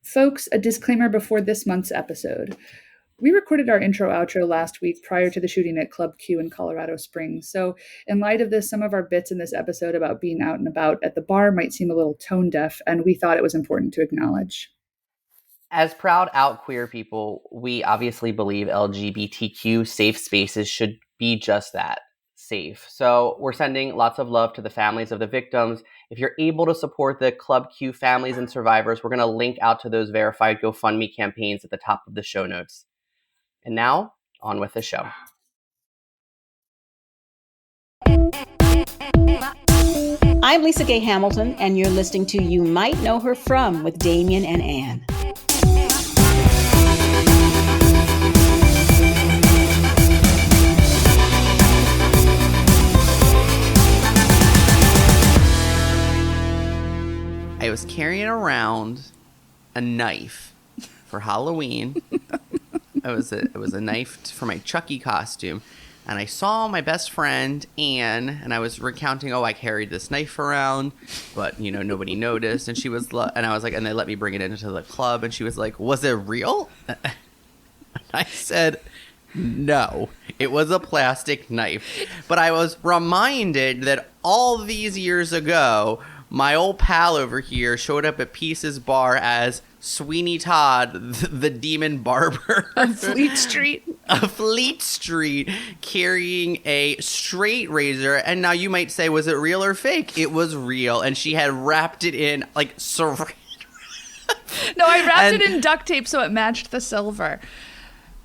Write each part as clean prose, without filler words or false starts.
Folks, a disclaimer before this month's episode. We recorded our intro-outro last week prior to the shooting at Club Q in Colorado Springs. So in light of this, some of our bits in this episode about being out and about at the bar might seem a little tone deaf, and we thought it was important to acknowledge. As proud out queer people, we obviously believe LGBTQ safe spaces should be just that, safe. So we're sending lots of love to the families of the victims. If you're able to support the Club Q families and survivors, we're going to link out to those verified GoFundMe campaigns at the top of the show notes. And now, on with the show. I'm LisaGay Hamilton, and you're listening to You Might Know Her From with Damien and Ann. I was carrying around a knife for Halloween. It was a knife for my Chucky costume. And I saw my best friend, Anne, and I was recounting, I carried this knife around, but, nobody noticed. And she was, and I was like, and they let me bring it into the club. And she was like, was it real? And I said, no, it was a plastic knife. But I was reminded that all these years ago, my old pal over here showed up at Peace's bar as Sweeney Todd, the demon barber. On Fleet Street. Fleet Street, carrying a straight razor. And now you might say, was it real or fake? It was real. And she had wrapped it in, saran. No, I wrapped it in duct tape so it matched the silver.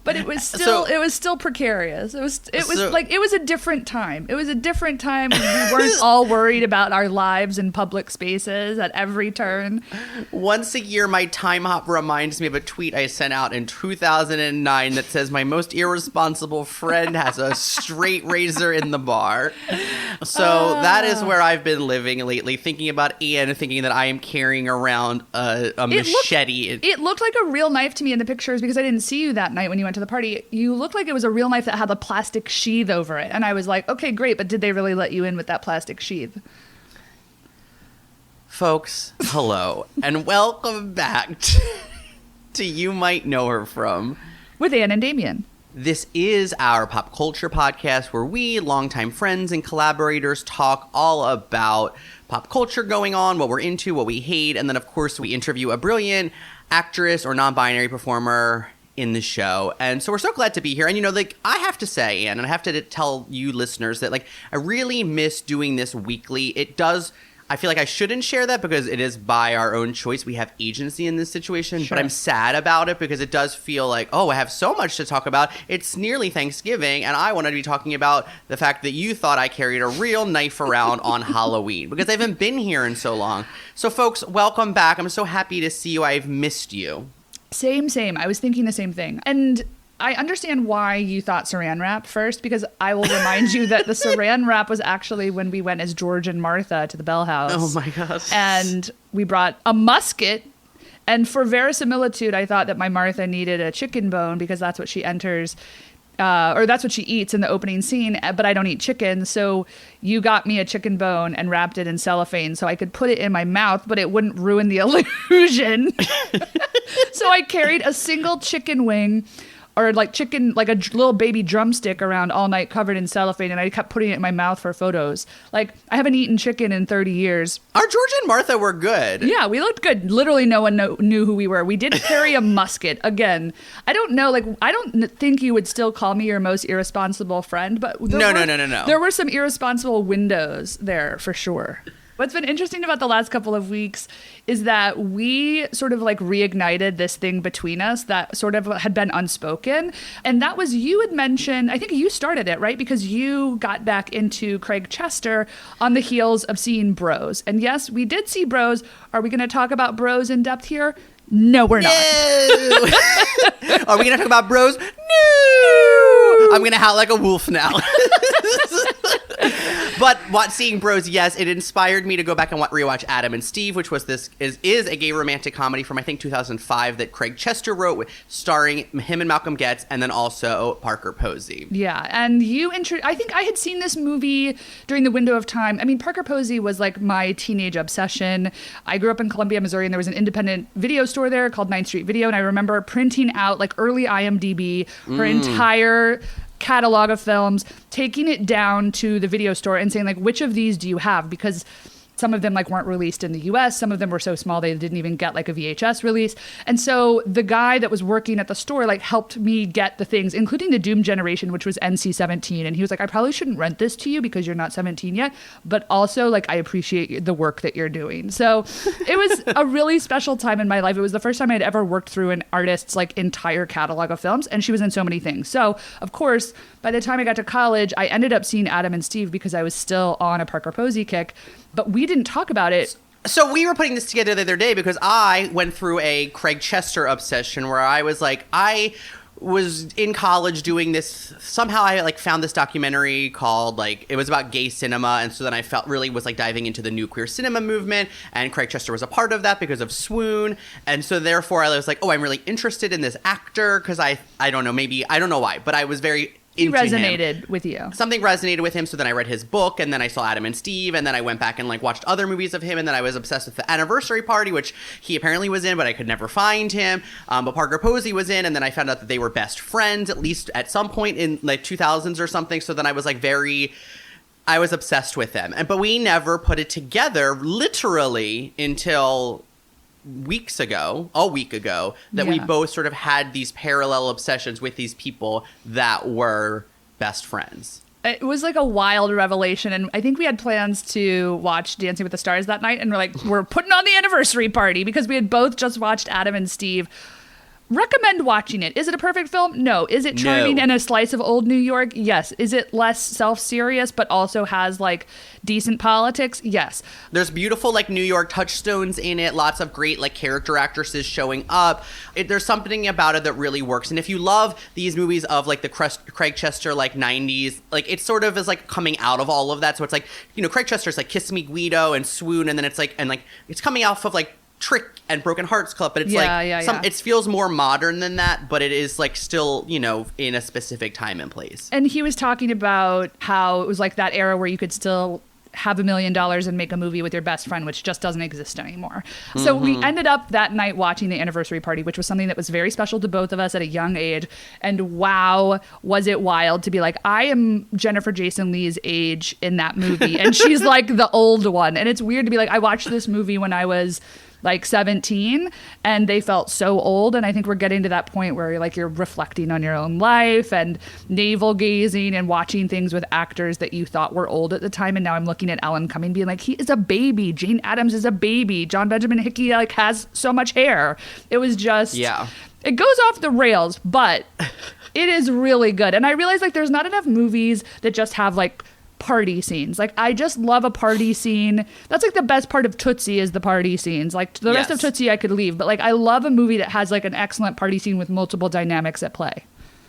But it was still precarious. It was a different time. It was a different time when we weren't all worried about our lives in public spaces at every turn. Once a year, my time hop reminds me of a tweet I sent out in 2009 that says, my most irresponsible friend has a straight razor in the bar. So that is where I've been living lately, thinking about Ian, thinking that I am carrying around a machete. It looked like a real knife to me in the pictures because I didn't see you that night when you went to the party. You looked like it was a real knife that had a plastic sheath over it. And I was like, okay, great, but did they really let you in with that plastic sheath? Folks, hello, and welcome back to You Might Know Her From with Ann and Damien. This is our pop culture podcast where we, longtime friends and collaborators, talk all about pop culture going on, what we're into, what we hate, and then, of course, we interview a brilliant actress or non-binary performer in the show. And so we're so glad to be here. And, I have to say, Anne, and I have to tell you listeners that, I really miss doing this weekly. I feel like I shouldn't share that because it is by our own choice. We have agency in this situation, Sure. But I'm sad about it because it does feel like, I have so much to talk about. It's nearly Thanksgiving, and I wanted to be talking about the fact that you thought I carried a real knife around on Halloween because I haven't been here in so long. So, folks, welcome back. I'm so happy to see you. I've missed you. Same. I was thinking the same thing. And I understand why you thought saran wrap first, because I will remind you that the saran wrap was actually when we went as George and Martha to the Bell House. Oh, my gosh. And we brought a musket. And for verisimilitude, I thought that my Martha needed a chicken bone because that's what she enters, or that's what she eats in the opening scene. But I don't eat chicken. So you got me a chicken bone and wrapped it in cellophane so I could put it in my mouth, but it wouldn't ruin the illusion. So I carried a single chicken wing or chicken, like a little baby drumstick around all night covered in cellophane. And I kept putting it in my mouth for photos. I haven't etten chicken in 30 years. Our George and Martha were good. Yeah, we looked good. Literally no one knew who we were. We did carry a musket. Again, I don't know. I don't think you would still call me your most irresponsible friend, but No. There were some irresponsible windows there for sure. What's been interesting about the last couple of weeks is that we sort of reignited this thing between us that sort of had been unspoken. And that was, you had mentioned, I think you started it, right? Because you got back into Craig Chester on the heels of seeing Bros. And yes, we did see Bros. Are we going to talk about Bros in depth here? No, we're not. Are we going to talk about Bros? No. I'm going to howl like a wolf now. But seeing Bros, yes, it inspired me to go back and rewatch Adam and Steve, which was is a gay romantic comedy from I think 2005 that Craig Chester wrote, starring him and Malcolm Getz, and then also Parker Posey. Yeah, and I think I had seen this movie during the window of time. I mean, Parker Posey was like my teenage obsession. I grew up in Columbia, Missouri, and there was an independent video store there called 9th Street Video, and I remember printing out like early IMDb, her entire catalog of films, taking it down to the video store and saying like, which of these do you have? Because some of them like weren't released in the US. Some of them were so small they didn't even get like a VHS release. And so the guy that was working at the store like helped me get the things, including the Doom Generation, which was NC-17. And he was like, I probably shouldn't rent this to you because you're not 17 yet, but also like I appreciate the work that you're doing. So it was a really special time in my life. It was the first time I'd ever worked through an artist's like entire catalog of films, and she was in so many things. So of course, by the time I got to college, I ended up seeing Adam and Steve because I was still on a Parker Posey kick. But we didn't talk about it. So we were putting this together the other day because I went through a Craig Chester obsession where I was like, I was in college doing this. Somehow I like found this documentary called like, it was about gay cinema. And so then I was like diving into the new queer cinema movement, and Craig Chester was a part of that because of Swoon. And so therefore I was like, oh, I'm really interested in this actor because I don't know, maybe, I don't know why, but I was very He resonated with you. Something resonated with him, so then I read his book, and then I saw Adam and Steve, and then I went back and like watched other movies of him, and then I was obsessed with The Anniversary Party, which he apparently was in, but I could never find him. But Parker Posey was in, and then I found out that they were best friends, at least at some point in like 2000s or something, so then I was like I was obsessed with them. But we never put it together, literally, until a week ago, that we both sort of had these parallel obsessions with these people that were best friends. It was like a wild revelation, and I think we had plans to watch Dancing with the Stars that night, and we're putting on The Anniversary Party because we had both just watched Adam and Steve. Recommend watching it. Is it a perfect film? No. Is it charming and a slice of old New York? Yes. Is it less self-serious but also has like decent politics? Yes. There's beautiful like New York touchstones in it. Lots of great like character actresses showing up. There's something about it that really works. And if you love these movies of like the Craig Chester like 90s, like it sort of is like coming out of all of that. So it's like, you know, Craig Chester's like Kiss Me Guido and Swoon, and then it's like, and like it's coming off of like Trick and Broken Hearts Club, but it's it feels more modern than that, but it is like still, you know, in a specific time and place. And he was talking about how it was like that era where you could still have $1 million and make a movie with your best friend, which just doesn't exist anymore. So we ended up that night watching The Anniversary Party, which was something that was very special to both of us at a young age. And wow, was it wild to be like, I am Jennifer Jason Leigh's age in that movie, and she's like the old one. And it's weird to be like, I watched this movie when I was like 17 and they felt so old. And I think we're getting to that point where you're reflecting on your own life and navel gazing and watching things with actors that you thought were old at the time. And now I'm looking at Alan Cumming being like, he is a baby. Jane Addams is a baby. John Benjamin Hickey like has so much hair. It was just, it goes off the rails, but it is really good. And I realize like there's not enough movies that just have like party scenes. Like I just love a party scene. That's like the best part of Tootsie is the party scenes. Like the rest of Tootsie I could leave, but like I love a movie that has like an excellent party scene with multiple dynamics at play.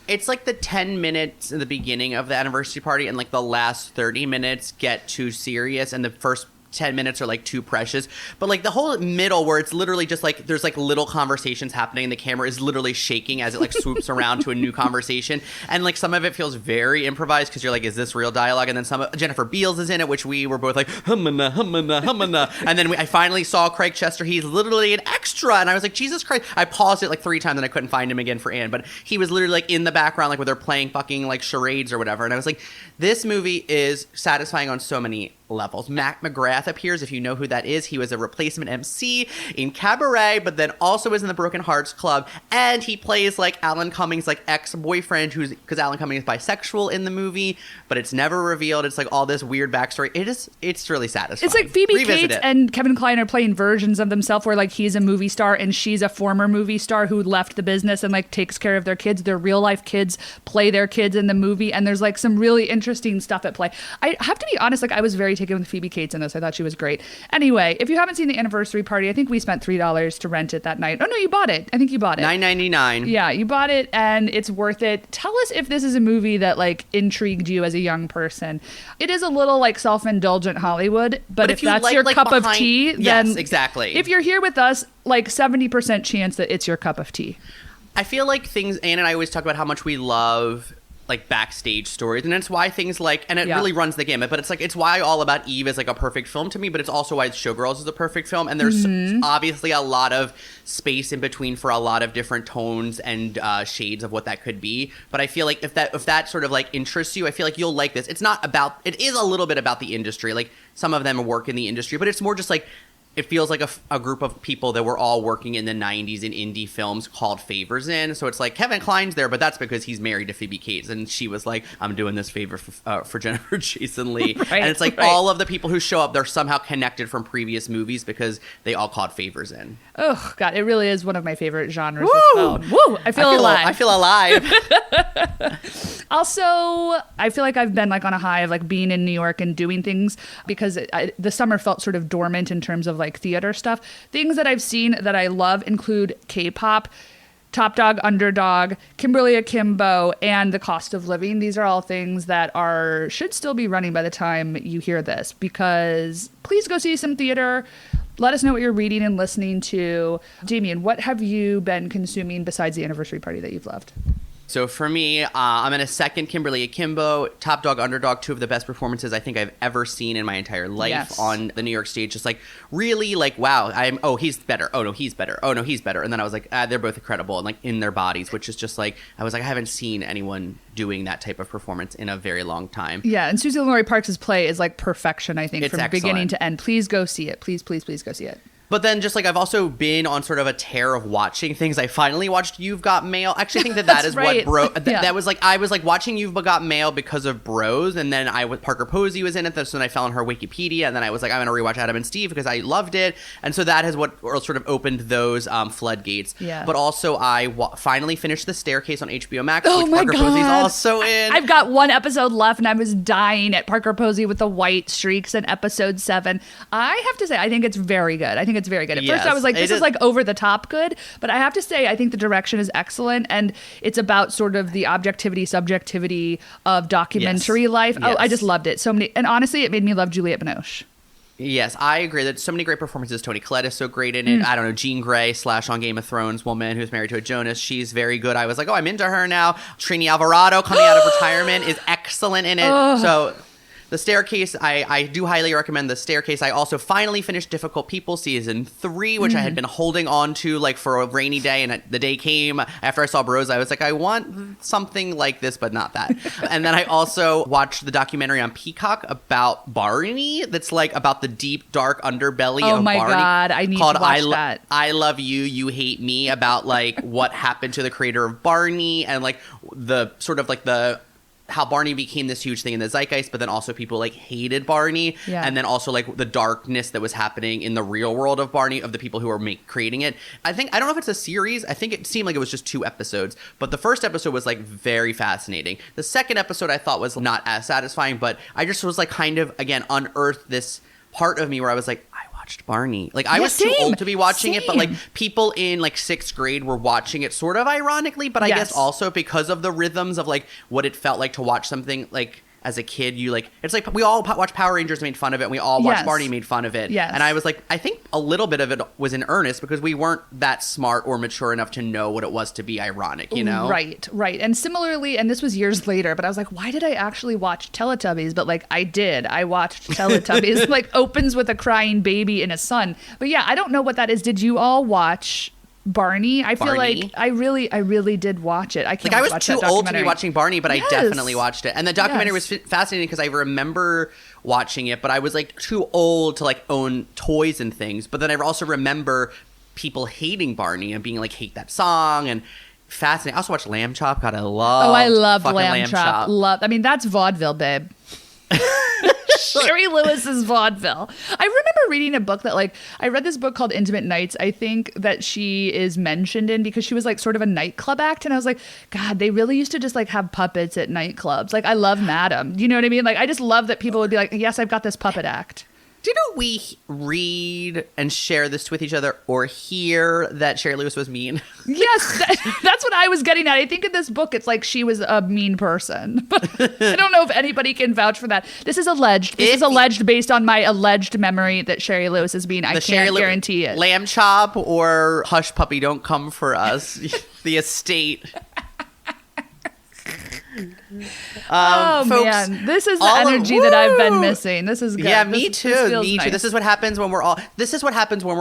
It's like the 10 minutes in the beginning of the Anniversary Party and like the last 30 minutes get too serious and the first 10 minutes are like too precious, but like the whole middle where it's literally just like there's like little conversations happening and the camera is literally shaking as it like swoops around to a new conversation, and like some of it feels very improvised because you're like, is this real dialogue? And then Jennifer Beals is in it, which we were both like humana, and then I finally saw Craig Chester. He's literally an extra, and I was like, Jesus Christ. I paused it like 3 times and I couldn't find him again for Anne, but he was literally like in the background like where they're playing fucking like charades or whatever, and I was like, this movie is satisfying on so many levels. Mac McGrath appears, if you know who that is. He was a replacement MC in Cabaret, but then also is in the Broken Hearts Club, and he plays like Alan Cummings' like ex-boyfriend, because Alan Cummings is bisexual in the movie, but it's never revealed. It's like all this weird backstory. It's really satisfying. It's like Phoebe Cates and Kevin Kline are playing versions of themselves where like he's a movie star and she's a former movie star who left the business and like takes care of their kids. Their real life kids play their kids in the movie, and there's like some really interesting stuff at play. I have to be honest, like I was very taken with Phoebe Cates in this. I thought she was great. Anyway, if you haven't seen The Anniversary Party, I think we spent $3 to rent it that night. Oh no, you bought it. I think you bought it. $9.99. Yeah, you bought it, and it's worth it. Tell us if this is a movie that like intrigued you as a young person. It is a little like self-indulgent Hollywood, but if that's like, your cup of tea, then yes, exactly. If you're here with us, like 70% chance that it's your cup of tea. I feel like things, Anne and I always talk about how much we love like backstage stories, and it's why things like, and it really runs the gamut, but it's like, it's why All About Eve is like a perfect film to me, but it's also why Showgirls is a perfect film, and there's obviously a lot of space in between for a lot of different tones and shades of what that could be. But I feel like if that sort of like interests you, I feel like you'll like this. It's not about, it is a little bit about the industry, like some of them work in the industry, but it's more just like, it feels like a group of people that were all working in the 90s in indie films called favors in. So it's like Kevin Kline's there, but that's because he's married to Phoebe Cates. And she was like, I'm doing this favor for Jennifer Jason Leigh. Right, and it's like all of the people who show up, they're somehow connected from previous movies because they all called favors in. Oh, God, it really is one of my favorite genres of film. Woo! I feel alive. I feel alive. Also, I feel like I've been like on a high of like being in New York and doing things because the summer felt sort of dormant in terms of like theater stuff. Things that I've seen that I love include K-pop, Top Dog, Underdog, Kimberly Akimbo, and The Cost of Living. These are all things that should still be running by the time you hear this, because please go see some theater. Let us know what you're reading and listening to. Damien, what have you been consuming besides The Anniversary Party that you've loved? So for me, I'm in a second Kimberly Akimbo, Top Dog, Underdog, two of the best performances I think I've ever seen in my entire life on the New York stage. Just like really like, wow, he's better. Oh no, he's better. Oh no, he's better. And then I was like, they're both incredible and like in their bodies, which is just like, I was like, I haven't seen anyone doing that type of performance in a very long time. Yeah, and Susie Laurie Parks' play is like perfection, I think, it's from excellent. Beginning to end. Please go see it. Please, please, please go see it. But then just like I've also been on sort of a tear of watching things. I finally watched You've Got Mail. Actually, I think that is right. what that was like. I was like watching You've Got Mail because of Bros, and then Parker Posey was in it. So then I fell on her Wikipedia, and then I was like, I'm gonna rewatch Adam and Steve because I loved it, and so that is what sort of opened those floodgates. Yeah. But also I finally finished The Staircase on HBO Max, Oh which my Parker God. Posey's also in. I've got one episode left, and I was dying at Parker Posey with the white streaks in episode 7. I have to say, I think it's very good. At first, I was like, this is like over the top good. But I have to say, I think the direction is excellent. And it's about sort of the objectivity, subjectivity of documentary life. Yes. Oh, I just loved it. And honestly, it made me love Juliette Binoche. Yes, I agree. There's so many great performances. Toni Collette is so great in it. I don't know, Jean Grey / on Game of Thrones woman who's married to a Jonas. She's very good. I was like, oh, I'm into her now. Trini Alvarado coming out of retirement is excellent in it. So The Staircase, I do highly recommend The Staircase. I also finally finished Difficult People Season 3, which I had been holding on to like for a rainy day, and the day came after I saw Bros. I was like, I want something like this, but not that. And then I also watched the documentary on Peacock about Barney that's like about the deep, dark underbelly of Barney. Oh my God, I need to watch that. I Love You, You Hate Me, about like what happened to the creator of Barney and like the sort of like the how Barney became this huge thing in the zeitgeist, but then also people like hated Barney. Yeah. And then also like the darkness that was happening in the real world of Barney, of the people who were creating it. I don't know if it's a series. I think it seemed like it was just 2 episodes, but the first episode was like very fascinating. The second episode I thought was not as satisfying, but I just was like kind of, again, unearthed this part of me where I was like, watched Barney. Like I was too old to be watching it, but like people in like 6th grade were watching it sort of ironically, but I guess also because of the rhythms of like what it felt like to watch something like as a kid. You like, it's like we all watched Power Rangers, made fun of it, and we all watched Barney, made fun of it. And I was like, I think a little bit of it was in earnest because we weren't that smart or mature enough to know what it was to be ironic, you know? Right. And similarly, and this was years later, but I was like, why did I actually watch Teletubbies? But like I did. I watched Teletubbies. Like opens with a crying baby and a son. But yeah, I don't know what that is. Did you all watch Barney? I feel like I really did watch it. I was too old to be watching Barney, but I definitely watched it. And the documentary was fascinating because I remember watching it, but I was like too old to like own toys and things. But then I also remember people hating Barney and being like, hate that song, and fascinating. I also watched Lamb Chop. God, I love Lamb Chop. I mean, that's vaudeville, babe. Sherry Lewis's vaudeville. I remember reading a book that I read this book called Intimate Nights. I think that she is mentioned in because she was sort of a nightclub act. And I was like, God, they really used to just have puppets at nightclubs. I love Madam. You know what I mean? I just love that people would be like, yes, I've got this puppet act. Do you know we read and share this with each other or hear that Sherry Lewis was mean? Yes, that's what I was getting at. I think in this book, it's she was a mean person. I don't know if anybody can vouch for that. This is alleged. This is alleged based on my alleged memory that Sherry Lewis is mean. I can't guarantee it. Lamb chop or hush puppy don't come for us. The estate. Folks, man, this is the energy that I've been missing. This is good. Yeah, me too. Me too. Nice. This is what happens when we're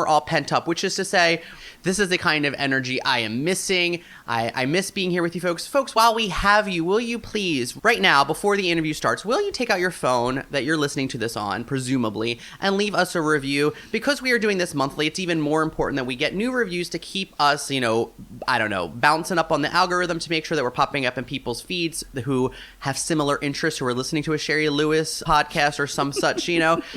all pent up, which is to say, this is the kind of energy I am missing. I miss being here with you folks. Folks, while we have you, will you please, right now, before the interview starts, will you take out your phone that you're listening to this on, presumably, and leave us a review? Because we are doing this monthly, it's even more important that we get new reviews to keep us, bouncing up on the algorithm to make sure that we're popping up in people's feeds who have similar interests, who are listening to a Sherry Lewis podcast or some such,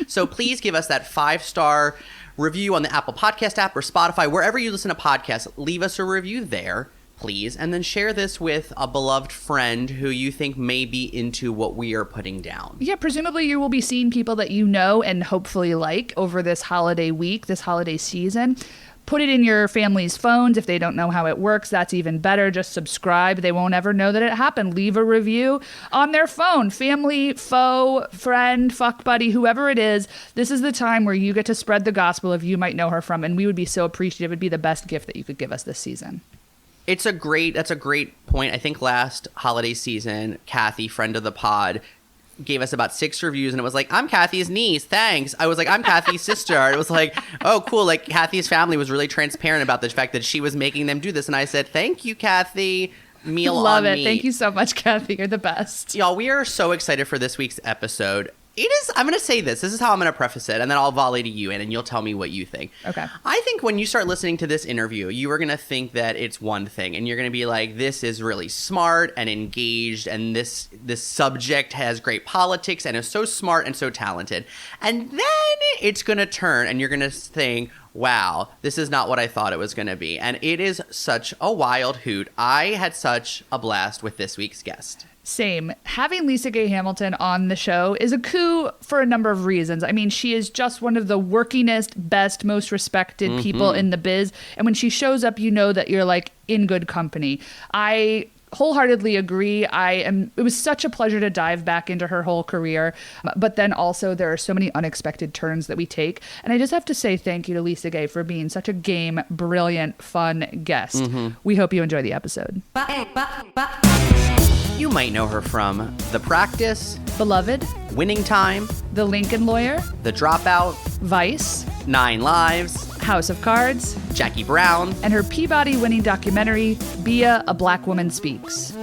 So please give us that 5-star review on the Apple Podcast app or Spotify, wherever you listen to podcasts. Leave us a review there, please, and then share this with a beloved friend who you think may be into what we are putting down. Yeah, presumably you will be seeing people that you know and hopefully like over this holiday week, this holiday season. Put it in your family's phones. If they don't know how it works, that's even better. Just subscribe. They won't ever know that it happened. Leave a review on their phone. Family, foe, friend, fuck buddy, whoever it is. This is the time where you get to spread the gospel of You Might Know Her From, and we would be so appreciative. It would be the best gift that you could give us this season. That's a great point. I think last holiday season, Kathy, friend of the pod, gave us about 6 reviews, and it was I'm Kathy's niece, thanks. I was I'm Kathy's sister. It was oh, cool. Kathy's family was really transparent about the fact that she was making them do this, and I said, thank you, Kathy. Meal Love on it. me. Thank you so much, Kathy. You're the best. Y'all, we are so excited for this week's episode. I'm going to say this. This is how I'm going to preface it, and then I'll volley to you, and you'll tell me what you think. Okay. I think when you start listening to this interview, you are going to think that it's one thing, and you're going to be like, this is really smart and engaged, and this subject has great politics and is so smart and so talented. And then it's going to turn, and you're going to think, wow, this is not what I thought it was going to be. And it is such a wild hoot. I had such a blast with this week's guest. Same. Having LisaGay Hamilton on the show is a coup for a number of reasons. I mean, she is just one of the workingest, best, most respected people in the biz. And when she shows up, you know that you're in good company. I wholeheartedly agree. It was such a pleasure to dive back into her whole career. But then also there are so many unexpected turns that we take. And I just have to say thank you to LisaGay for being such a game, brilliant, fun guest. We hope you enjoy the episode. You might know her from The Practice, Beloved, Winning Time, The Lincoln Lawyer, The Dropout, Vice, 9 Lives, House of Cards, Jackie Brown, and her Peabody-winning documentary, Beah, A Black Woman Speaks.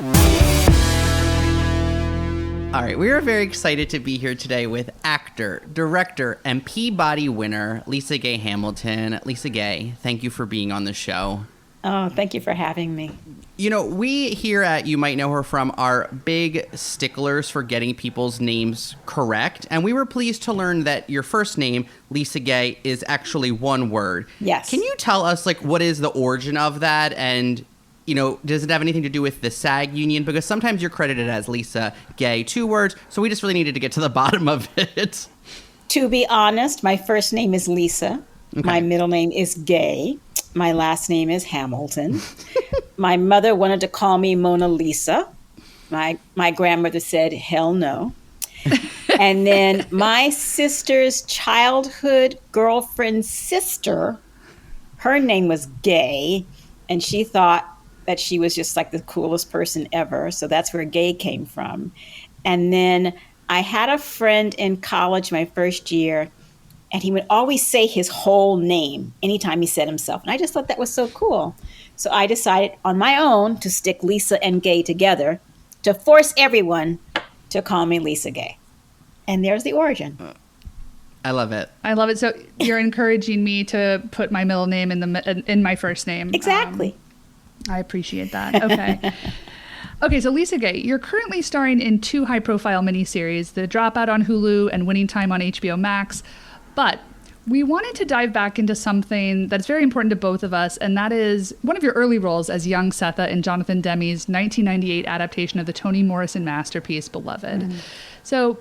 All right, we are very excited to be here today with actor, director, and Peabody winner, LisaGay Hamilton. LisaGay, thank you for being on the show. Oh, thank you for having me. We here at You Might Know Her From are big sticklers for getting people's names correct. And we were pleased to learn that your first name, LisaGay, is actually one word. Yes. Can you tell us, what is the origin of that? And, does it have anything to do with the SAG union? Because sometimes you're credited as Lisa Gay, 2 words. So we just really needed to get to the bottom of it. To be honest, my first name is Lisa. Okay. My middle name is Gay. My last name is Hamilton. My mother wanted to call me Mona Lisa. My grandmother said, hell no. And then my sister's childhood girlfriend's sister, her name was Gay, and she thought that she was just the coolest person ever. So that's where Gay came from. And then I had a friend in college my first year, and he would always say his whole name anytime he said himself. And I just thought that was so cool. So I decided on my own to stick Lisa and Gay together to force everyone to call me LisaGay. And there's the origin. I love it. I love it. So you're encouraging me to put my middle name in my first name. Exactly. I appreciate that. Okay. Okay, so LisaGay, you're currently starring in 2 high-profile miniseries, The Dropout on Hulu and Winning Time on HBO Max. But we wanted to dive back into something that's very important to both of us, and that is one of your early roles as young Setha in Jonathan Demme's 1998 adaptation of the Toni Morrison masterpiece, Beloved. Mm-hmm. So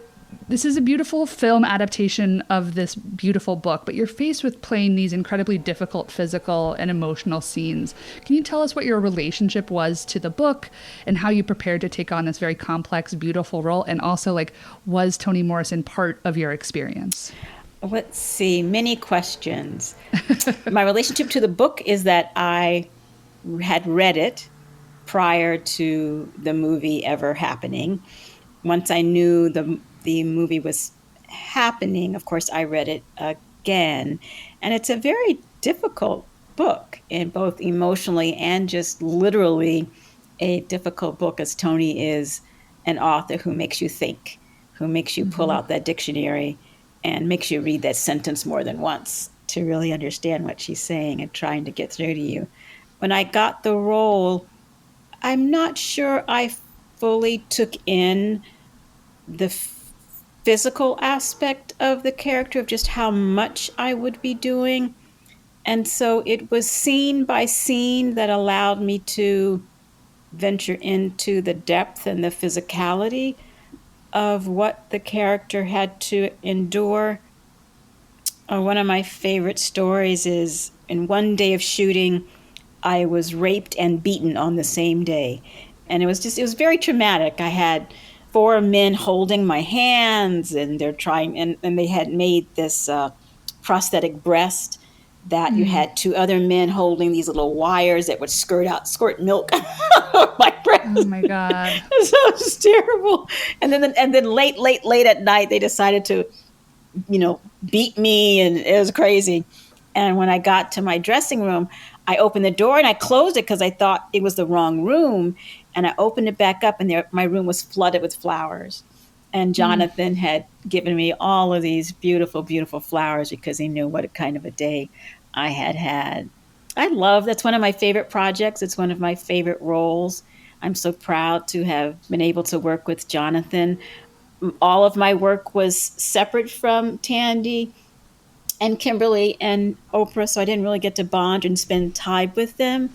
this is a beautiful film adaptation of this beautiful book, but you're faced with playing these incredibly difficult physical and emotional scenes. Can you tell us what your relationship was to the book and how you prepared to take on this very complex, beautiful role? And also, like, was Toni Morrison part of your experience? Let's see, many questions. My relationship to the book is that I had read it prior to the movie ever happening. Once I knew the movie was happening, of course, I read it again. And it's a very difficult book, in both emotionally and just literally a difficult book, as Toni is an author who makes you think, who makes you pull out that dictionary and makes you read that sentence more than once to really understand what she's saying and trying to get through to you. When I got the role, I'm not sure I fully took in the physical aspect of the character, of just how much I would be doing. And so it was scene by scene that allowed me to venture into the depth and the physicality of what the character had to endure. One of my favorite stories is, in one day of shooting, I was raped and beaten on the same day. And it was very traumatic. I had 4 men holding my hands, and they're trying, and they had made this prosthetic breast that you had 2 other men holding these little wires that would squirt milk out of my breast. Oh my God. So it was terrible. And then late at night, they decided to, beat me, and it was crazy. And when I got to my dressing room, I opened the door and I closed it because I thought it was the wrong room. And I opened it back up, and my room was flooded with flowers. And Jonathan had given me all of these beautiful, beautiful flowers because he knew what kind of a day I had had. That's one of my favorite projects. It's one of my favorite roles. I'm so proud to have been able to work with Jonathan. All of my work was separate from Tandy and Kimberly and Oprah, so I didn't really get to bond and spend time with them.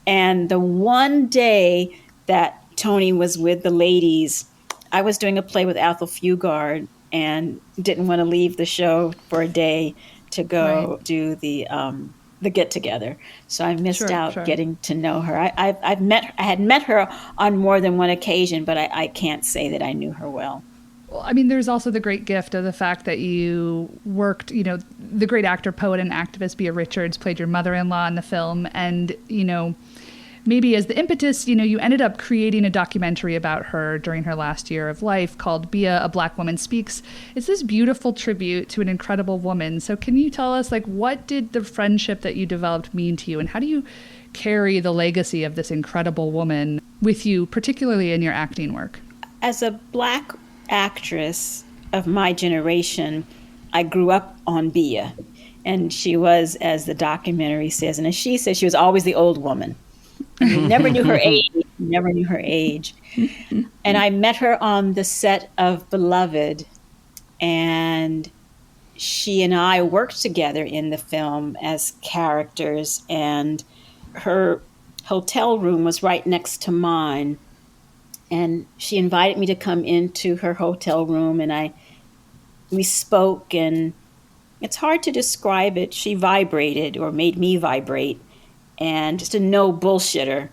And the one day that Toni was with the ladies, I was doing a play with Athol Fugard and didn't want to leave the show for a day to go do the get together. So I missed out getting to know her. I had met her on more than one occasion, but I can't say that I knew her well. Well, I mean, there's also the great gift of the fact that you worked, the great actor, poet, and activist Beah Richards played your mother-in-law in the film. And, maybe as the impetus, you ended up creating a documentary about her during her last year of life called Beah, A Black Woman Speaks. It's this beautiful tribute to an incredible woman. So can you tell us, what did the friendship that you developed mean to you? And how do you carry the legacy of this incredible woman with you, particularly in your acting work? As a Black actress of my generation, I grew up on Beah. And she was, as the documentary says, and as she says, she was always the old woman. You never knew her age. And I met her on the set of Beloved, and she and I worked together in the film as characters, and her hotel room was right next to mine. And she invited me to come into her hotel room, and we spoke, and it's hard to describe it. She vibrated, or made me vibrate. And just a no bullshitter,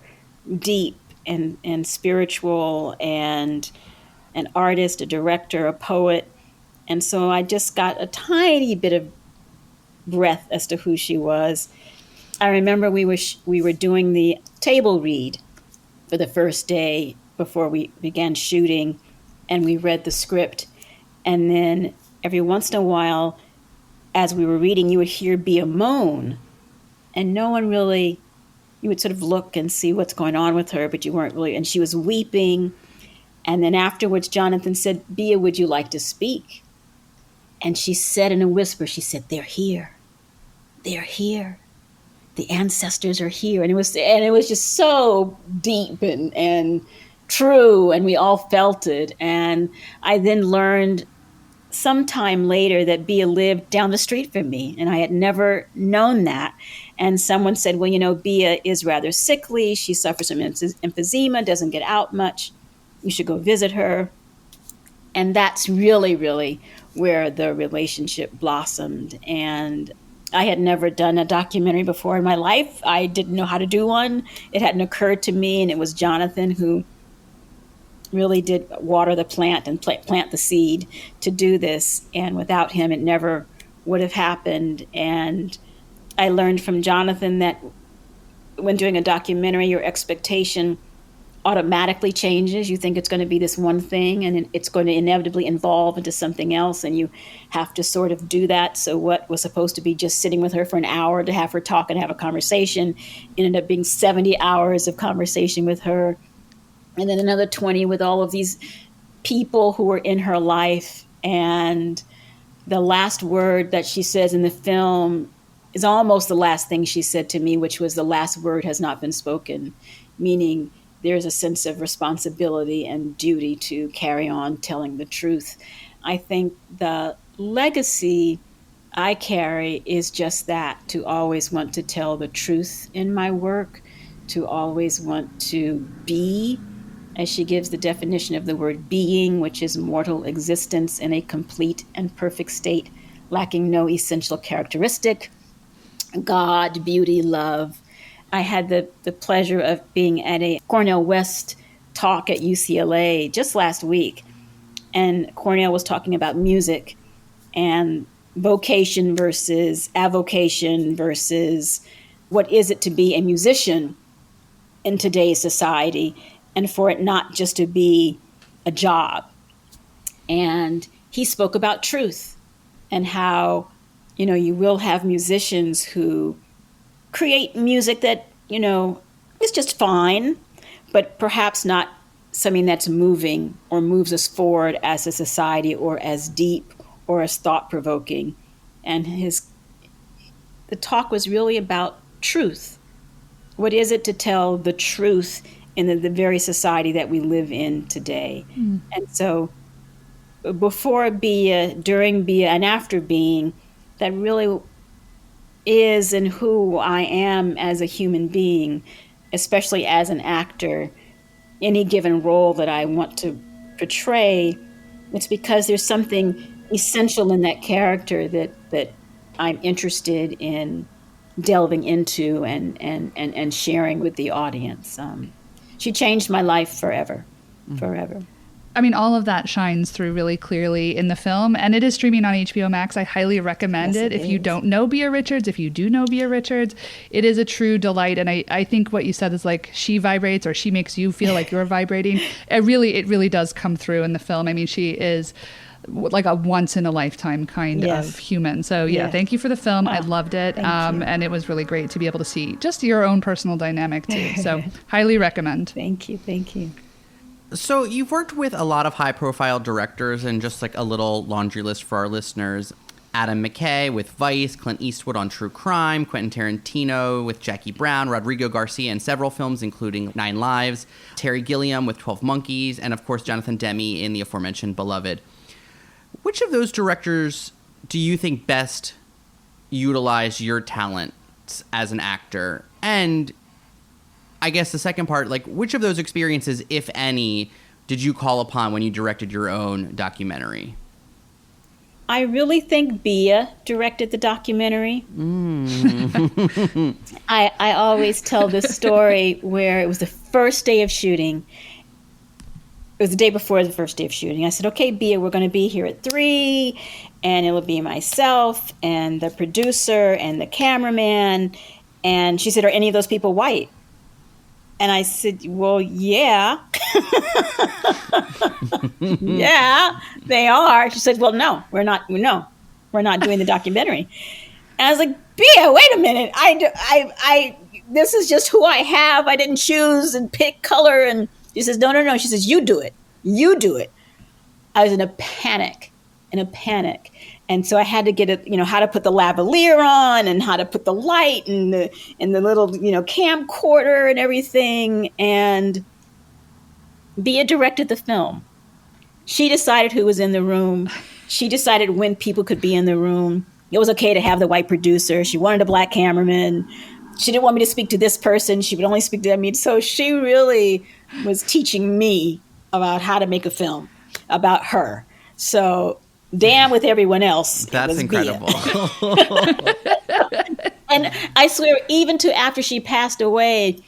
deep and spiritual, and an artist, a director, a poet. And so I just got a tiny bit of breath as to who she was. I remember we were doing the table read for the first day before we began shooting, and we read the script. And then every once in a while, as we were reading, you would hear Beah moan. And no one really, you would sort of look and see what's going on with her, but you weren't really, and she was weeping. And then afterwards, Jonathan said, "Beah, would you like to speak?" And she said in a whisper, she said, "They're here. They're here. The ancestors are here." And it was just so deep and true, and we all felt it. And I then learned sometime later that Beah lived down the street from me, and I had never known that. And someone said, well, Beah is rather sickly. She suffers from emphysema, doesn't get out much. You should go visit her. And that's really, really where the relationship blossomed. And I had never done a documentary before in my life. I didn't know how to do one. It hadn't occurred to me, and it was Jonathan who really did water the plant and plant the seed to do this. And without him, it never would have happened. And I learned from Jonathan that when doing a documentary, your expectation automatically changes. You think it's going to be this one thing, and it's going to inevitably evolve into something else, and you have to sort of do that. So what was supposed to be just sitting with her for an hour to have her talk and have a conversation ended up being 70 hours of conversation with her, and then another 20 with all of these people who were in her life. And the last word that she says in the film is almost the last thing she said to me, which was, the last word has not been spoken, meaning there's a sense of responsibility and duty to carry on telling the truth. I think the legacy I carry is just that, to always want to tell the truth in my work, to always want to be, as she gives the definition of the word being, which is mortal existence in a complete and perfect state, lacking no essential characteristic, God, beauty, love. I had the pleasure of being at a Cornel West talk at UCLA just last week, and Cornel was talking about music and vocation versus avocation versus what is it to be a musician in today's society, and for it not just to be a job. And he spoke about truth and how, you will have musicians who create music that, is just fine, but perhaps not something that's moving or moves us forward as a society, or as deep or as thought-provoking. And the talk was really about truth. What is it to tell the truth in the very society that we live in today? Mm. And so before Beah, during Beah, and after being, that really is and who I am as a human being, especially as an actor. Any given role that I want to portray, it's because there's something essential in that character that I'm interested in delving into and sharing with the audience. She changed my life forever. I mean, all of that shines through really clearly in the film, and it is streaming on HBO Max. I highly recommend it. If you don't know Beah Richards, if you do know Beah Richards, it is a true delight. And I think what you said is like, she vibrates, or she makes you feel like you're vibrating. It really does come through in the film. I mean, she is like a once in a lifetime kind of human. So thank you for the film. I loved it. And it was really great to be able to see just your own personal dynamic too. So highly recommend. Thank you. So you've worked with a lot of high-profile directors, and just like a little laundry list for our listeners: Adam McKay with Vice, Clint Eastwood on True Crime, Quentin Tarantino with Jackie Brown, Rodrigo Garcia in several films, including 9 Lives, Terry Gilliam with 12 Monkeys, and of course Jonathan Demme in the aforementioned Beloved. Which of those directors do you think best utilize your talents as an actor? And I guess the second part, like, which of those experiences, if any, did you call upon when you directed your own documentary? I really think Beah directed the documentary. I always tell this story where it was the first day of shooting. It was the day before the first day of shooting. I said, okay, Beah, we're going to be here at 3, and it'll be myself and the producer and the cameraman. And she said, are any of those people white? And I said, well, yeah. Yeah, they are. She said, well, no, we're not doing the documentary. And I was like, Beah, wait a minute. This is just who I have. I didn't choose and pick color. And she says, no. She says, you do it. I was in a panic. And so I had to get how to put the lavalier on, and how to put the light and the little, camcorder and everything. And Beah directed the film. She decided who was in the room. She decided when people could be in the room. It was okay to have the white producer. She wanted a black cameraman. She didn't want me to speak to this person. She would only speak to me. So she really was teaching me about how to make a film about her. So damn with everyone else. That's incredible. And I swear, even to after she passed away,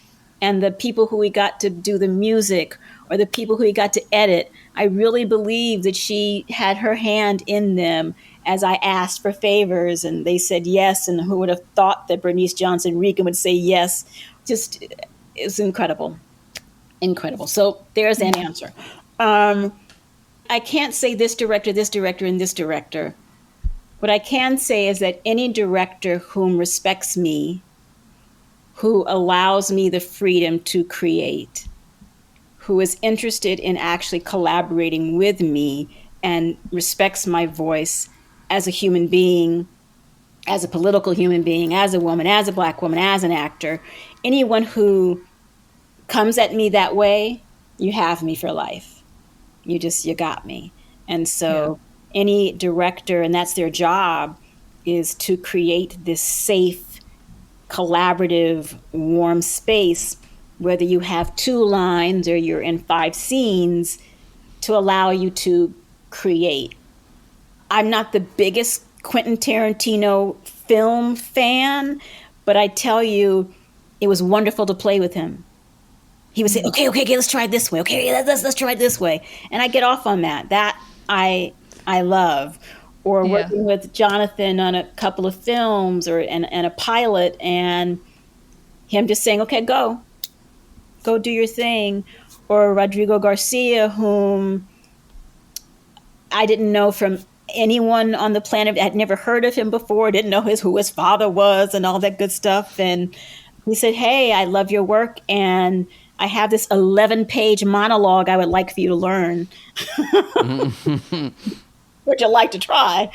and the people who we got to do the music or the people who we got to edit, I really believe that she had her hand in them as I asked for favors and they said yes. And who would have thought that Bernice Johnson Regan would say yes? Just, it's incredible. Incredible. So there's an answer. I can't say this director, and this director. What I can say is that any director whom respects me, who allows me the freedom to create, who is interested in actually collaborating with me and respects my voice as a human being, as a political human being, as a woman, as a black woman, as an actor, anyone who comes at me that way, you have me for life. You got me. And so any director, and that's their job, is to create this safe, collaborative, warm space, whether you have 2 lines or you're in 5 scenes, to allow you to create. I'm not the biggest Quentin Tarantino film fan, but I tell you, it was wonderful to play with him. He would say, okay, let's try it this way. Okay, let's try it this way. And I get off on that. That I love. Or working with Jonathan on a couple of films and a pilot, and him just saying, okay, go do your thing. Or Rodrigo Garcia, whom I didn't know from anyone on the planet. I'd never heard of him before, didn't know who his father was and all that good stuff. And he said, hey, I love your work, and I have this 11-page monologue I would like for you to learn. Would you like to try?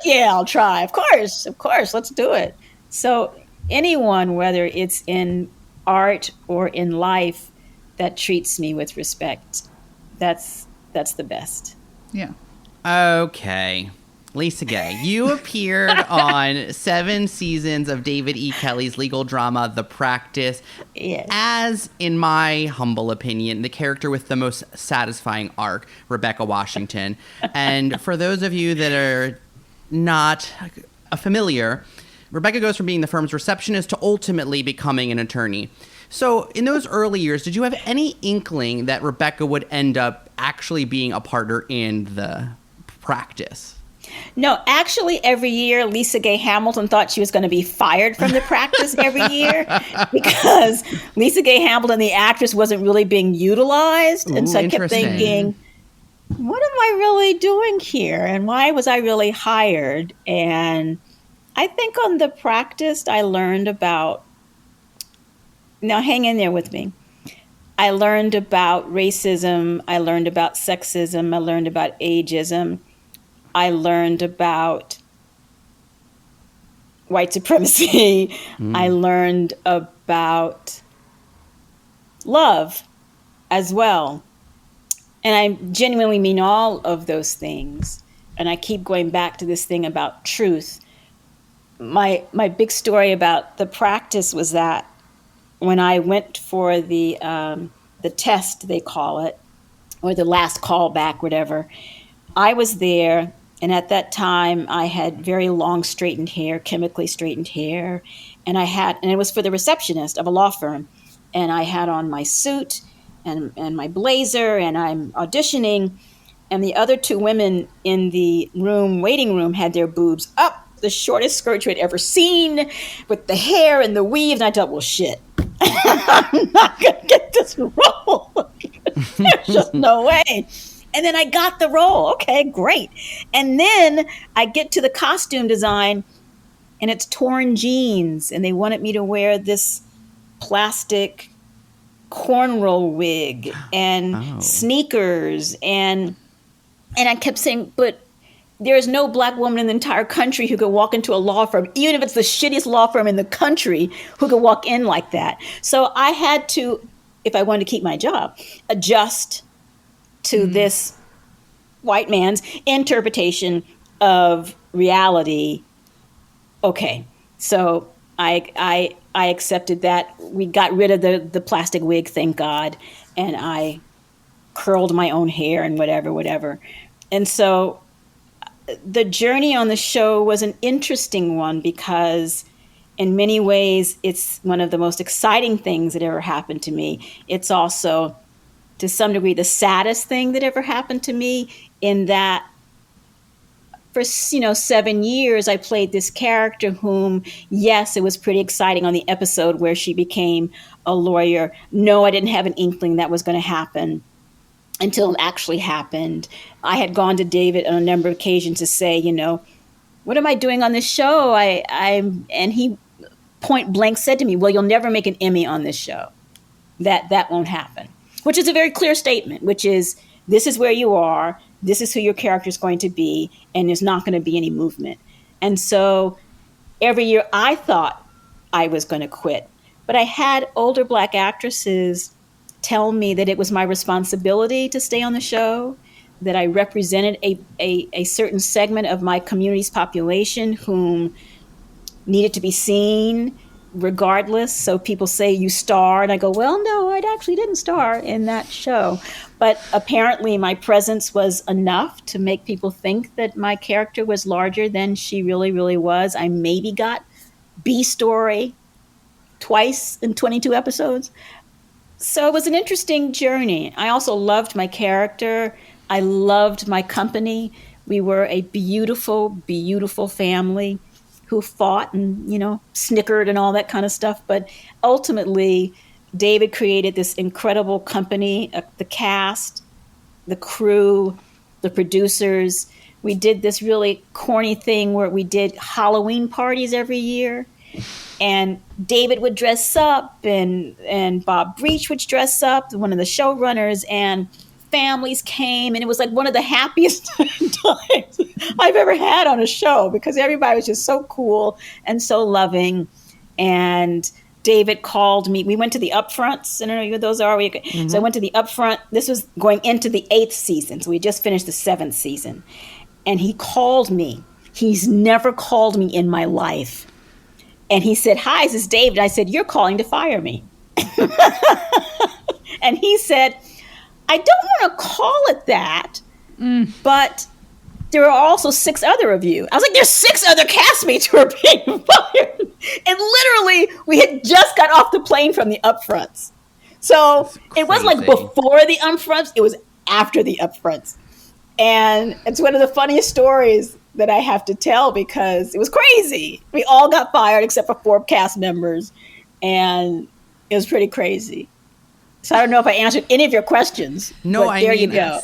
Yeah, I'll try. Of course, let's do it. So anyone, whether it's in art or in life, that treats me with respect, that's the best. Yeah. Okay. LisaGay, you appeared on 7 seasons of David E. Kelley's legal drama, The Practice, as, in my humble opinion, the character with the most satisfying arc, Rebecca Washington. And for those of you that are not familiar, Rebecca goes from being the firm's receptionist to ultimately becoming an attorney. So in those early years, did you have any inkling that Rebecca would end up actually being a partner in The Practice? No, actually, every year, LisaGay Hamilton thought she was going to be fired from The Practice every year because LisaGay Hamilton, the actress, wasn't really being utilized. And so I kept thinking, what am I really doing here? And why was I really hired? And I think on The Practice, I learned about, now hang in there with me. I learned about racism. I learned about sexism. I learned about ageism. I learned about white supremacy. I learned about love as well. And I genuinely mean all of those things. And I keep going back to this thing about truth. My big story about The Practice was that when I went for the test, they call it, or the last callback, whatever, I was there. And at that time, I had very long straightened hair, chemically straightened hair. And it was for the receptionist of a law firm. And I had on my suit and my blazer, and I'm auditioning. And the other 2 women in the waiting room, had their boobs up, the shortest skirt you had ever seen, with the hair and the weave. And I thought, well, shit, I'm not going to get this role. There's just no way. And then I got the role. Okay, great. And then I get to the costume design, and it's torn jeans, and they wanted me to wear this plastic cornrow wig and sneakers. And I kept saying, but there's no black woman in the entire country who could walk into a law firm, even if it's the shittiest law firm in the country, who could walk in like that. So I had to if I wanted to keep my job, adjust to this white man's interpretation of reality. Okay, so I accepted that. We got rid of the plastic wig, thank God, and I curled my own hair and whatever. And so the journey on the show was an interesting one because in many ways it's one of the most exciting things that ever happened to me. It's also, to some degree, the saddest thing that ever happened to me, in that for 7 years I played this character whom, yes, it was pretty exciting on the episode where she became a lawyer. No, I didn't have an inkling that was going to happen until it actually happened. I had gone to David on a number of occasions to say, what am I doing on this show? And he point blank said to me, well, you'll never make an Emmy on this show. That won't happen. Which is a very clear statement, which is, this is where you are, this is who your character is going to be, and there's not going to be any movement. And so every year I thought I was going to quit. But I had older Black actresses tell me that it was my responsibility to stay on the show, that I represented a certain segment of my community's population whom needed to be seen regardless. So people say, you star, and I go, well, no, I actually didn't star in that show. But apparently my presence was enough to make people think that my character was larger than she really, really was. I maybe got B story twice in 22 episodes. So it was an interesting journey. I also loved my character. I loved my company. We were a beautiful, beautiful family who fought and, snickered and all that kind of stuff. But ultimately, David created this incredible company, the cast, the crew, the producers. We did this really corny thing where we did Halloween parties every year. And David would dress up and Bob Breach would dress up, one of the showrunners, and families came, and it was like one of the happiest times I've ever had on a show because everybody was just so cool and so loving. And David called me. We went to the upfronts. I don't know what those are. So I went to the upfront. This was going into the 8th season. So we just finished the 7th season. And he called me. He's never called me in my life. And he said, hi, this is David. I said, you're calling to fire me. And he said, I don't want to call it that, but there are also 6 other of you. I was like, there's 6 other castmates who are being fired. And literally, we had just got off the plane from the upfronts. So it wasn't like before the upfronts, it was after the upfronts. And it's one of the funniest stories that I have to tell because it was crazy. We all got fired except for 4 cast members. And it was pretty crazy. So I don't know if I answered any of your questions. No, there you go.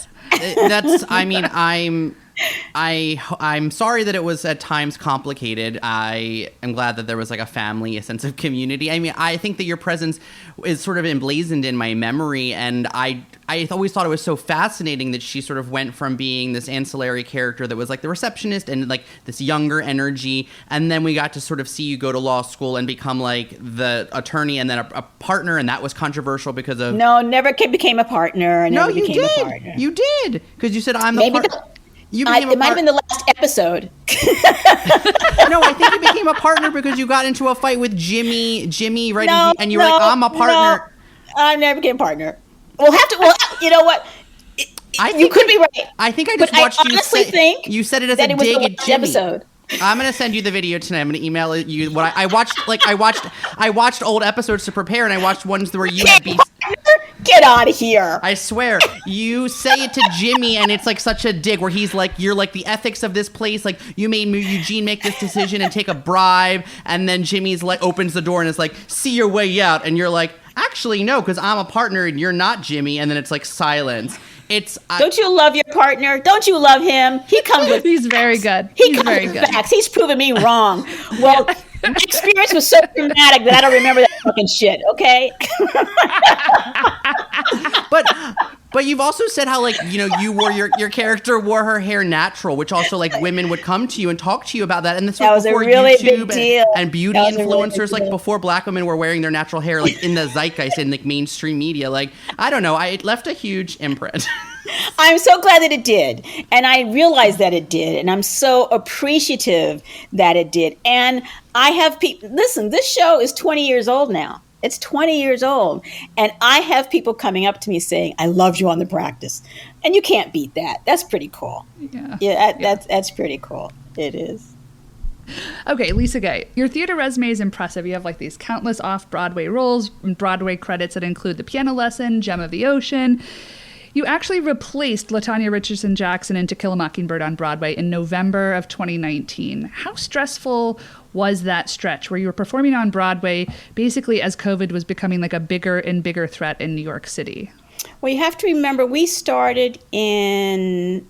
I'm sorry that it was at times complicated. I am glad that there was like a family, a sense of community. I mean, I think that your presence is sort of emblazoned in my memory, and I always thought it was so fascinating that she sort of went from being this ancillary character that was like the receptionist and like this younger energy, and then we got to sort of see you go to law school and become like the attorney and then a partner, and that was controversial because of... No, never became a partner. No, you did. You did, because you said I'm the partner. It might have been the last episode. No, I think you became a partner because you got into a fight with Jimmy, right? And you were like, I'm a partner. No, I never became a partner. We'll have to, you know what? You could be right. I think I just watched you think you said it as a dig at Jimmy. Episode. I'm gonna send you the video tonight. I'm gonna email it you. What I watched, I watched old episodes to prepare, and I watched ones where you had beef. Get out of here! I swear, you say it to Jimmy, and it's like such a dig where he's like, "You're like the ethics of this place. Like you made Eugene make this decision and take a bribe," and then Jimmy's like opens the door and is like, "See your way out," and you're like, "Actually, no, because I'm a partner and you're not Jimmy," and then it's like silence. Don't you love your partner? Don't you love him? He comes with He's very good. He's very good. Facts. He's proven me wrong. Well, my experience was so dramatic that I don't remember that fucking shit, okay? But you've also said how, like, you know, you wore your character wore her hair natural, which also, like, women would come to you and talk to you about that. And this was before really YouTube big deal. and beauty That was a really influencers, big like deal. before Black women were wearing their natural hair, like in the zeitgeist in like mainstream media. Like, I don't know, it left a huge imprint. I'm so glad that it did. And I realized that it did. And I'm so appreciative that it did. And I have people, listen, this show is 20 years old now. It's 20 years old. And I have people coming up to me saying, I loved you on The Practice. And you can't beat that. That's pretty cool. That's pretty cool. It is. Okay, LisaGay, your theater resume is impressive. You have like these countless off-Broadway roles and Broadway credits that include The Piano Lesson, Gem of the Ocean. You actually replaced LaTanya Richardson Jackson in To Kill a Mockingbird on Broadway in November of 2019. How stressful was that stretch where you were performing on Broadway basically as COVID was becoming like a bigger and bigger threat in New York City? Well, you have to remember, we started in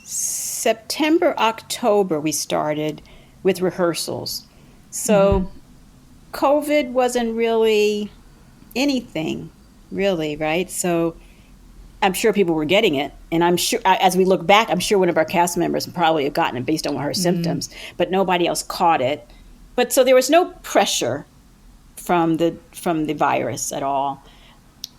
September, October, we started with rehearsals. So COVID wasn't really anything, really, right? So I'm sure people were getting it. And I'm sure, as we look back, I'm sure one of our cast members probably have gotten it based on her symptoms, but nobody else caught it. But so there was no pressure from the virus at all.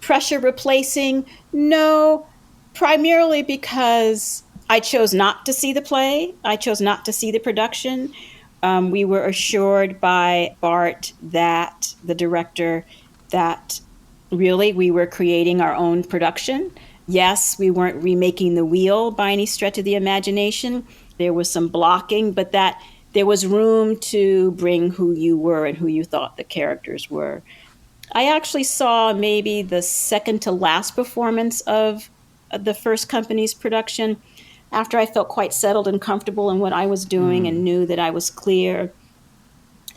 Pressure replacing? No, primarily because I chose not to see the play. I chose not to see the production. We were assured by Bart, that the director, that really we were creating our own production. Yes, we weren't remaking the wheel by any stretch of the imagination. There was some blocking, but that there was room to bring who you were and who you thought the characters were. I actually saw maybe the second to last performance of the first company's production after I felt quite settled and comfortable in what I was doing and knew that I was clear.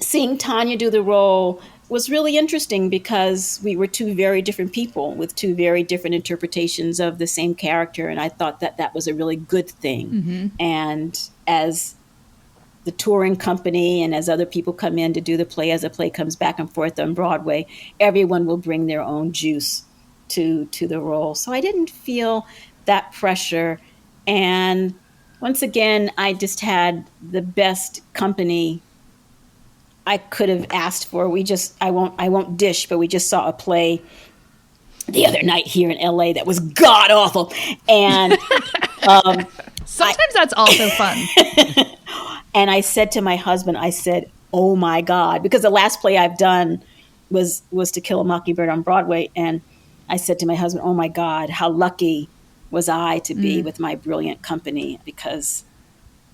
Seeing Tanya do the role was really interesting because we were two very different people with two very different interpretations of the same character. And I thought that that was a really good thing. And as the touring company and as other people come in to do the play, as the play comes back and forth on Broadway, everyone will bring their own juice to the role. So I didn't feel that pressure. And once again, I just had the best company I could have asked for. I won't dish, but we just saw a play the other night here in LA that was god awful. And sometimes that's also fun. And I said to my husband, I said, oh my God, because the last play I've done was To Kill a Mockingbird on Broadway. And I said to my husband, oh my God, how lucky was I to be with my brilliant company, because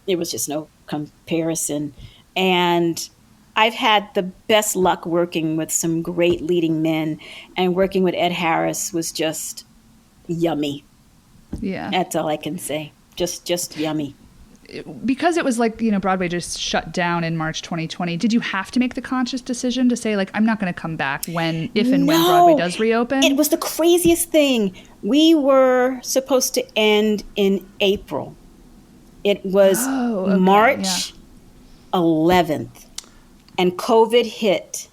there was just no comparison. And I've had the best luck working with some great leading men, and working with Ed Harris was just yummy. Yeah. That's all I can say. Just yummy. Because it was like, Broadway just shut down in March 2020. Did you have to make the conscious decision to say, like, I'm not going to come back when Broadway does reopen? It was the craziest thing. We were supposed to end in April. It was March 11th. And COVID hit.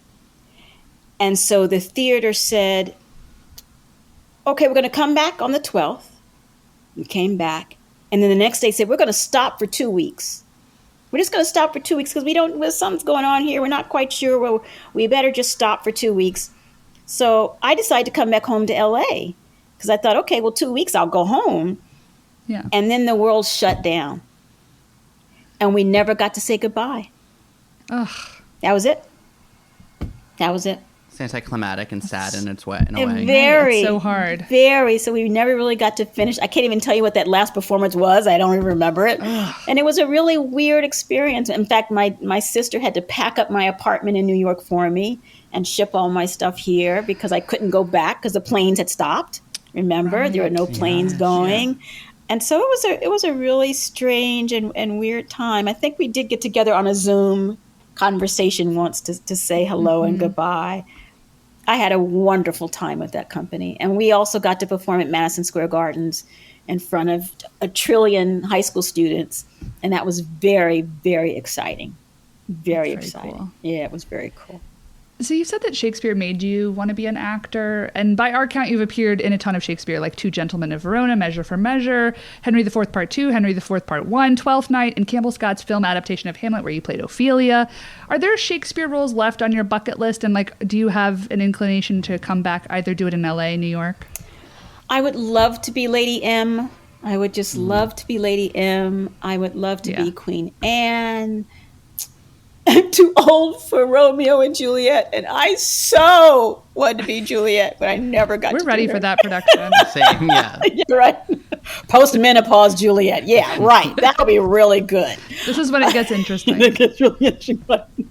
And so the theater said, okay, we're going to come back on the 12th. We came back. And then the next day said, we're going to stop for 2 weeks. We're just going to stop for 2 weeks because something's going on here. We're not quite sure. Well, we better just stop for 2 weeks. So I decided to come back home to LA because I thought, okay, well, 2 weeks, I'll go home. Yeah. And then the world shut down. And we never got to say goodbye. Ugh. That was it. It's anticlimactic and sad in its way, in a way. Very. It's so hard. Very. So we never really got to finish. I can't even tell you what that last performance was. I don't even remember it. And it was a really weird experience. In fact, my sister had to pack up my apartment in New York for me and ship all my stuff here because I couldn't go back because the planes had stopped. Remember? Right. There were no planes going. Yeah. And so it was a really strange and weird time. I think we did get together on a Zoom conversation once to say hello and goodbye. I had a wonderful time with that company. And we also got to perform at Madison Square Gardens in front of 1 trillion high school students. And that was very, very exciting. Very exciting. Cool. Yeah, it was very cool. So you said that Shakespeare made you want to be an actor, and by our count, you've appeared in a ton of Shakespeare, like Two Gentlemen of Verona, Measure for Measure, Henry IV Part 2, Henry IV Part 1, Twelfth Night, and Campbell Scott's film adaptation of Hamlet, where you played Ophelia. Are there Shakespeare roles left on your bucket list, and like, do you have an inclination to come back, either do it in LA, New York? I would love to be Lady M. I would just love to be Lady M. I would love to be Queen Anne. I'm too old for Romeo and Juliet, and I so wanted to be Juliet, but I never got to We're ready do for that production. Same, yeah. You're right. Post-menopause Juliet. Yeah, right. That'll be really good. This is when it gets interesting. It gets really interesting.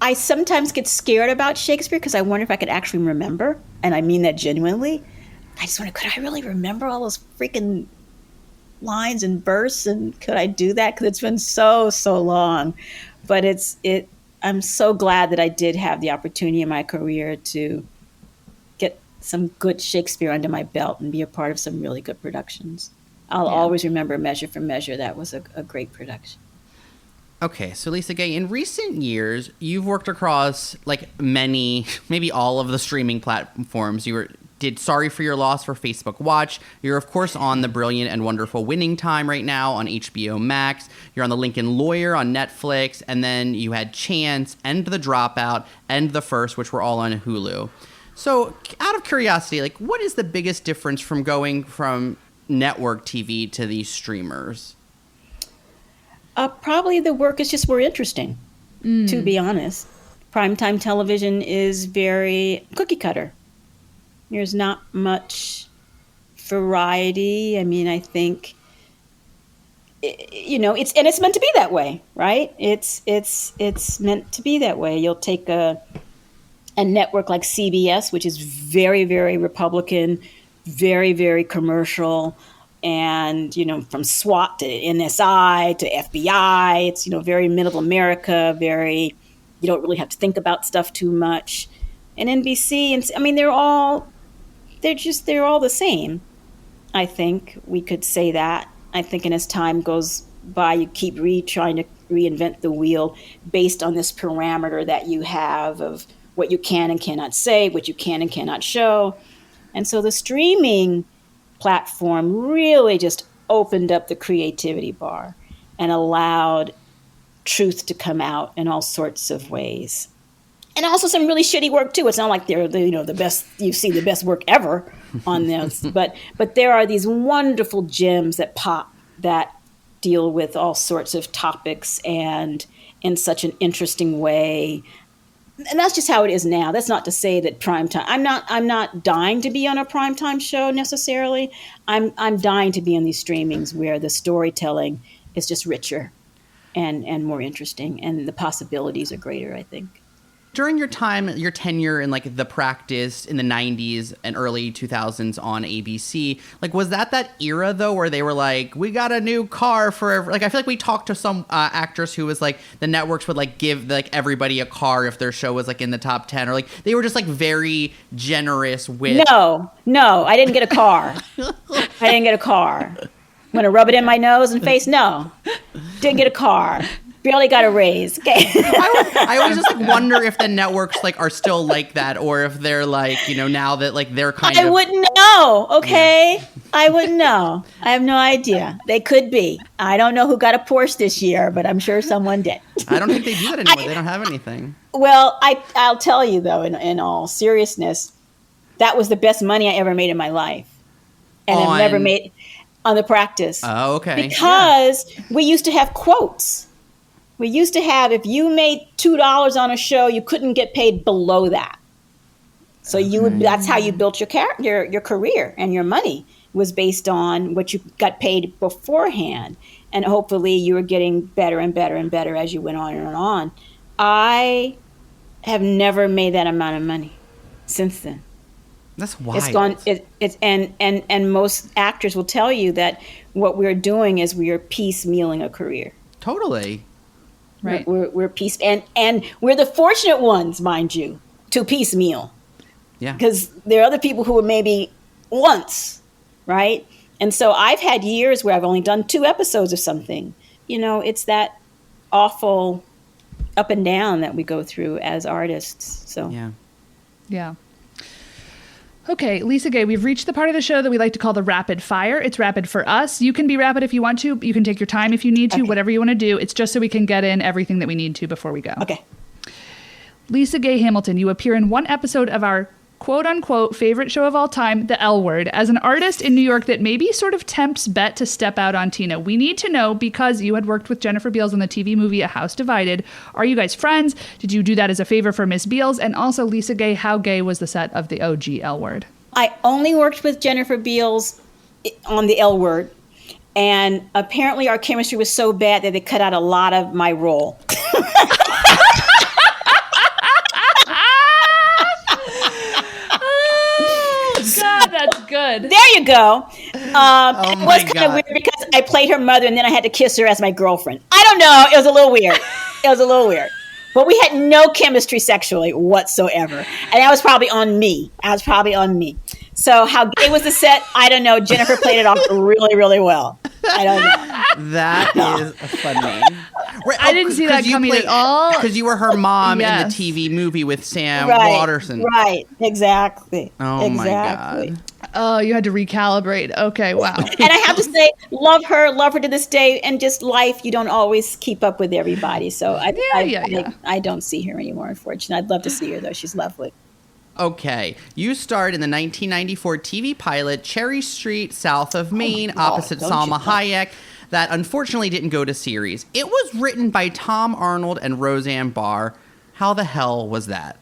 I sometimes get scared about Shakespeare because I wonder if I could actually remember, and I mean that genuinely. I just wonder, could I really remember all those freaking lines and verse, and could I do that? Because it's been so long. But I'm so glad that I did have the opportunity in my career to get some good Shakespeare under my belt and be a part of some really good productions. I'll always remember Measure for Measure. That was a great production. Okay, so LisaGay, in recent years, you've worked across like many, maybe all of the streaming platforms. Did Sorry for Your Loss for Facebook Watch. You're, of course, on the brilliant and wonderful Winning Time right now on HBO Max. You're on The Lincoln Lawyer on Netflix. And then you had Chance and The Dropout and The First, which were all on Hulu. So out of curiosity, like, what is the biggest difference from going from network TV to these streamers? Probably the work is just more interesting, to be honest. Primetime television is very cookie cutter. There's not much variety. I mean, I think, it's meant to be that way, right? It's meant to be that way. You'll take a network like CBS, which is very, very Republican, very, very commercial, and, from SWAT to NSI to FBI. It's, very middle America, you don't really have to think about stuff too much. And NBC, they're all the same. I think we could say that. I think, and as time goes by, you keep trying to reinvent the wheel based on this parameter that you have of what you can and cannot say, what you can and cannot show. And so the streaming platform really just opened up the creativity bar and allowed truth to come out in all sorts of ways. And also some really shitty work too. It's not like they're the best. You see the best work ever on this, but there are these wonderful gems that pop that deal with all sorts of topics and in such an interesting way. And that's just how it is now. That's not to say that primetime. I'm not dying to be on a primetime show necessarily. I'm dying to be on these streamings where the storytelling is just richer and more interesting, and the possibilities are greater, I think. During your tenure in like The Practice in the 90s and early 2000s on ABC, like, was that era though where they were like, we got a new car for, like, I feel like we talked to some actors who was like, the networks would like give like everybody a car if their show was like in the top 10, or like they were just like very generous with. No, I didn't get a car. I'm gonna rub it in my nose and face. No, didn't get a car. Barely got a raise. Okay. I always just like wonder if the networks like are still like that, or if they're like, now that like they're I wouldn't know. Okay. Yeah. I wouldn't know. I have no idea. They could be. I don't know who got a Porsche this year, but I'm sure someone did. I don't think they do that anymore. They don't have anything. Well, I'll tell you though, in all seriousness, that was the best money I ever made in my life. And I've never made on The Practice. Oh, okay. Because we used to have quotes. We used to have, if you made $2 on a show, you couldn't get paid below that. So that's how you built your career, and your money was based on what you got paid beforehand. And hopefully you were getting better and better and better as you went on and on. I have never made that amount of money since then. That's wild. It's gone. And most actors will tell you that what we're doing is we are piecemealing a career. Totally. Right. We're and we're the fortunate ones, mind you, to piecemeal. Yeah. Because there are other people who were maybe once, right? And so I've had years where I've only done 2 episodes of something. It's that awful up and down that we go through as artists. So Yeah. Okay, LisaGay, we've reached the part of the show that we like to call the rapid fire. It's rapid for us. You can be rapid if you want to. You can take your time if you need to, whatever you want to do. It's just so we can get in everything that we need to before we go. Okay. LisaGay Hamilton, you appear in one episode of our quote-unquote favorite show of all time, The L Word, as an artist in New York that maybe sort of tempts Bet to step out on Tina. We need to know, because you had worked with Jennifer Beals on the TV movie A House Divided, are you guys friends? Did you do that as a favor for Miss Beals? And also, LisaGay, how gay was the set of the OG L Word? I only worked with Jennifer Beals on the L Word, and apparently our chemistry was so bad that they cut out a lot of my role. God, that's good. There you go. It was kind of weird because I played her mother and then I had to kiss her as my girlfriend. I don't know. It was a little weird. But we had no chemistry sexually whatsoever. And that was probably on me. So how gay was the set? I don't know. Jennifer played it off really, really well. I don't know. That is funny. I didn't see that coming at all. Because you were her mom in the TV movie with Sam Waterston. Right, exactly. Oh, my God. Oh, you had to recalibrate. Okay, wow. And I have to say, love her to this day. And just life, you don't always keep up with everybody. So I don't see her anymore, unfortunately. I'd love to see her, though. She's lovely. Okay. You starred in the 1994 TV pilot Cherry Street, South of Maine, opposite Salma Hayek, that unfortunately didn't go to series. It was written by Tom Arnold and Roseanne Barr. How the hell was that?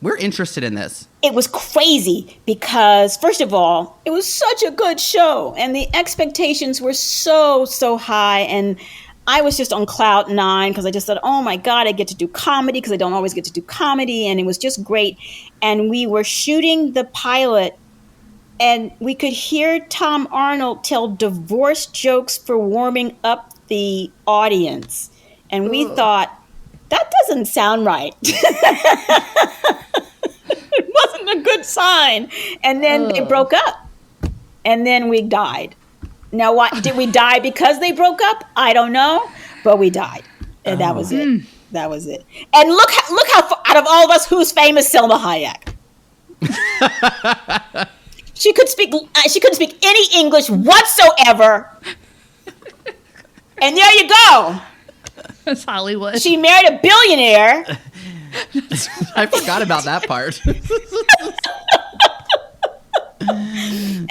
We're interested in this. It was crazy because, first of all, it was such a good show and the expectations were so high, and I was just on cloud nine because I just thought, oh my God, I get to do comedy because I don't always get to do comedy, and it was just great. And we were shooting the pilot and we could hear Tom Arnold tell divorce jokes for warming up the audience. And we thought, that doesn't sound right. It wasn't a good sign. And then it broke up. And then we died. Now, what did we die because they broke up? I don't know. But we died. And that was it. That was it. And look how out of all of us, who's famous? Selma Hayek. She couldn't speak any English whatsoever. And there you go. That's Hollywood. She married a billionaire. I forgot about that part.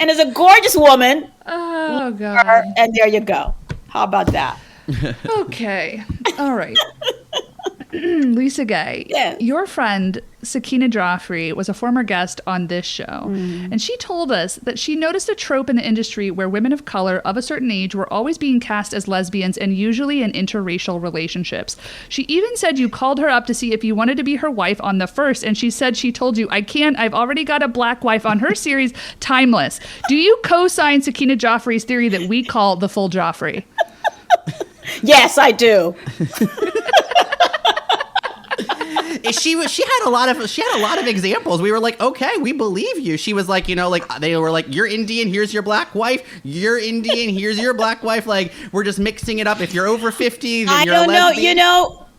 And is a gorgeous woman. Oh, God. And there you go. How about that? Okay. All right. LisaGay, your friend Sakina Joffrey was a former guest on this show, and she told us that she noticed a trope in the industry where women of color of a certain age were always being cast as lesbians and usually in interracial relationships. She even said you called her up to see if you wanted to be her wife on the first, and she said she told you, I can't, I've already got a black wife on her series, Timeless. Do you co-sign Sakina Joffrey's theory that we call the full Joffrey? Yes, I do. She had a lot of examples. We were like, okay, we believe you. She was like, they were like, you're Indian, here's your black wife. You're Indian, here's your black wife. Like, we're just mixing it up. If you're over 50, then you're a lesbian.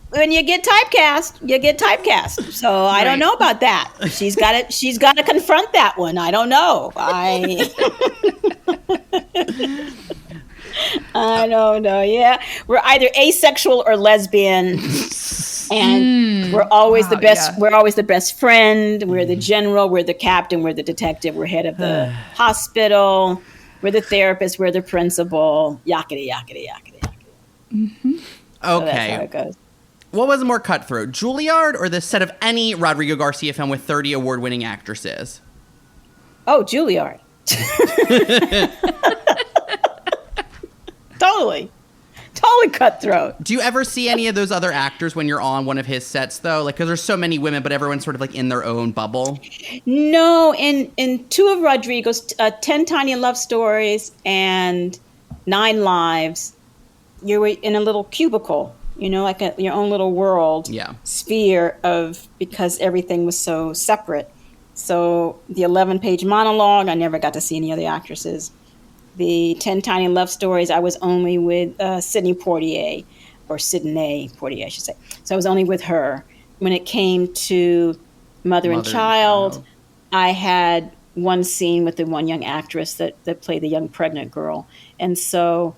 When you get typecast, you get typecast. So I don't know about that. She's got to confront that one. I don't know. I don't know. Yeah, we're either asexual or lesbian. And we're always the best. Yeah. We're always the best friend. We're the general. We're the captain. We're the detective. We're head of the hospital. We're the therapist. We're the principal. Yakety, yakety, yakety, yakety. Mm-hmm. Okay. So that's how it goes. What was more cutthroat, Juilliard or the set of any Rodrigo Garcia film with 30 award-winning actresses? Oh, Juilliard. Totally cutthroat. Do you ever see any of those other actors when you're on one of his sets, though? Like, because there's so many women, but everyone's sort of like in their own bubble. No, in two of Rodrigo's, 10 Tiny Love Stories and 9 Lives, you're in a little cubicle, like your own little world, sphere because everything was so separate. So the 11-page monologue, I never got to see any of the actresses. The 10 Tiny Love Stories, I was only with Sidney Poitier. or Sidney Poitier, I should say. So I was only with her. When it came to Mother and Child, I had one scene with the one young actress that played the young pregnant girl. And so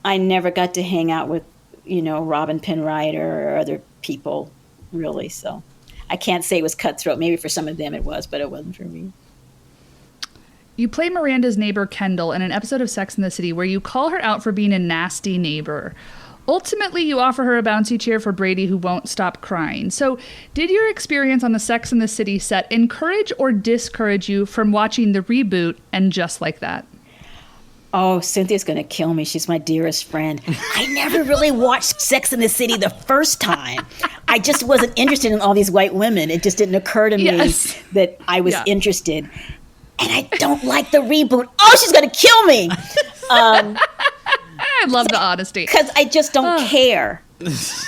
I never got to hang out with, Robin Penrider or other people, really. So I can't say it was cutthroat. Maybe for some of them it was, but it wasn't for me. You play Miranda's neighbor, Kendall, in an episode of Sex and the City where you call her out for being a nasty neighbor. Ultimately, you offer her a bouncy chair for Brady, who won't stop crying. So, did your experience on the Sex and the City set encourage or discourage you from watching the reboot and Just Like That? Oh, Cynthia's going to kill me. She's my dearest friend. I never really watched Sex and the City the first time. I just wasn't interested in all these white women. It just didn't occur to me that I was interested. And I don't like the reboot. Oh, she's going to kill me. I love the honesty. Because I just don't care.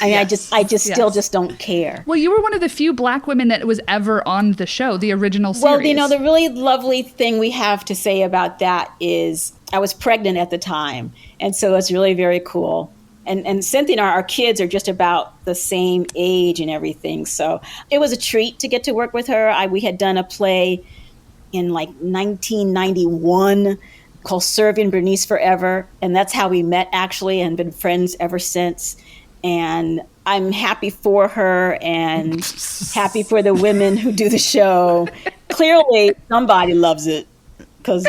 I mean, I just still don't care. Well, you were one of the few Black women that was ever on the show, the original series. Well, the really lovely thing we have to say about that is I was pregnant at the time. And so it's really very cool. And Cynthia and our kids are just about the same age and everything. So it was a treat to get to work with her. We had done a play in like 1991 called Serving Bernice Forever. And that's how we met, actually, and been friends ever since. And I'm happy for her and happy for the women who do the show. Clearly, somebody loves it because,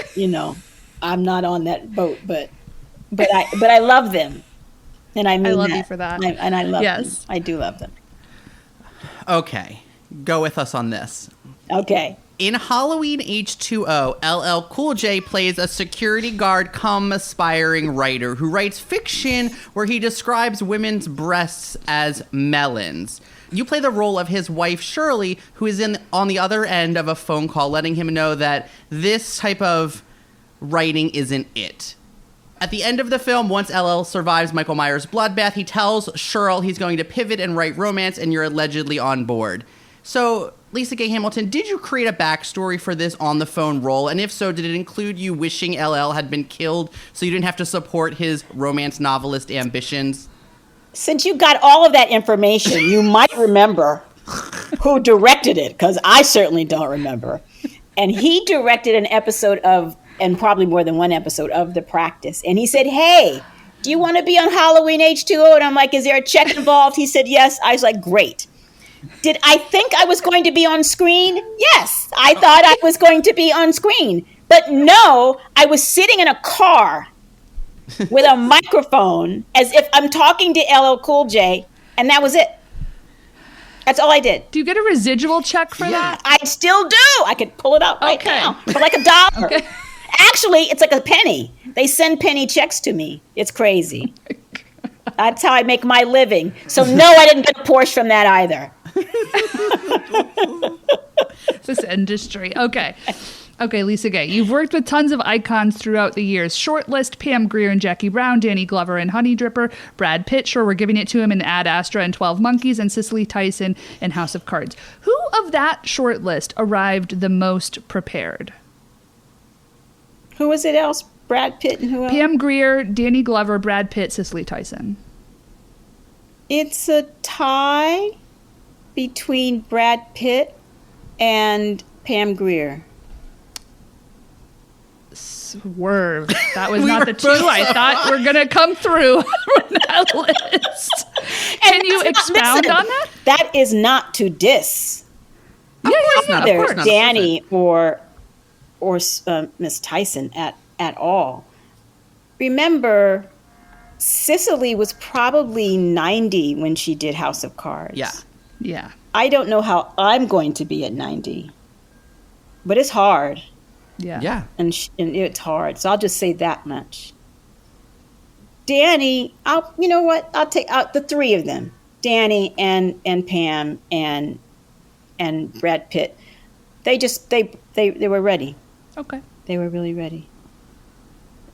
I'm not on that boat, but I love them. And I mean, I love you for that. I love them. I do love them. Okay. Go with us on this. Okay. In Halloween H2O, LL Cool J plays a security guard come aspiring writer who writes fiction where he describes women's breasts as melons. You play the role of his wife, Shirley, who is on the other end of a phone call letting him know that this type of writing isn't it. At the end of the film, once LL survives Michael Myers' bloodbath, he tells Shirley he's going to pivot and write romance, and you're allegedly on board. So, LisaGay Hamilton, did you create a backstory for this on-the-phone role? And if so, did it include you wishing LL had been killed so you didn't have to support his romance novelist ambitions? Since you got all of that information, you might remember who directed it, because I certainly don't remember. And he directed an episode of, and probably more than one episode of The Practice. And he said, hey, do you want to be on Halloween H2O? And I'm like, is there a check involved? He said, yes. I was like, great. Did I think I was going to be on screen? Yes, I thought I was going to be on screen. But no, I was sitting in a car with a microphone as if I'm talking to LL Cool J, and that was it. That's all I did. Do you get a residual check for that? I still do. I could pull it out right now for like $1. Okay. Actually, it's like a penny. They send penny checks to me. It's crazy. That's how I make my living. So no, I didn't get a Porsche from that either. This industry. Okay, LisaGay, you've worked with tons of icons throughout the years. Shortlist, Pam Grier and Jackie Brown, Danny Glover and Honey Dripper, Brad Pitt, sure, we're giving it to him in Ad Astra and 12 Monkeys, and Cicely Tyson in House of Cards. Who of that shortlist arrived the most prepared? Who was it else? Brad Pitt and who else? Pam Grier, Danny Glover, Brad Pitt, Cicely Tyson. It's a tie between Brad Pitt and Pam Grier. Swerve. That was not the two I thought were going to come through on that list. Can you expound on that? That is not to diss. Yeah, either Danny or Miss Tyson at all. Remember, Cicely was probably 90 when she did House of Cards. Yeah. I don't know how I'm going to be at 90, but it's hard. Yeah. And it's hard. So I'll just say that much. Danny, you know what? I'll take out the three of them. Danny and Pam and Brad Pitt. They were ready. Okay. They were really ready.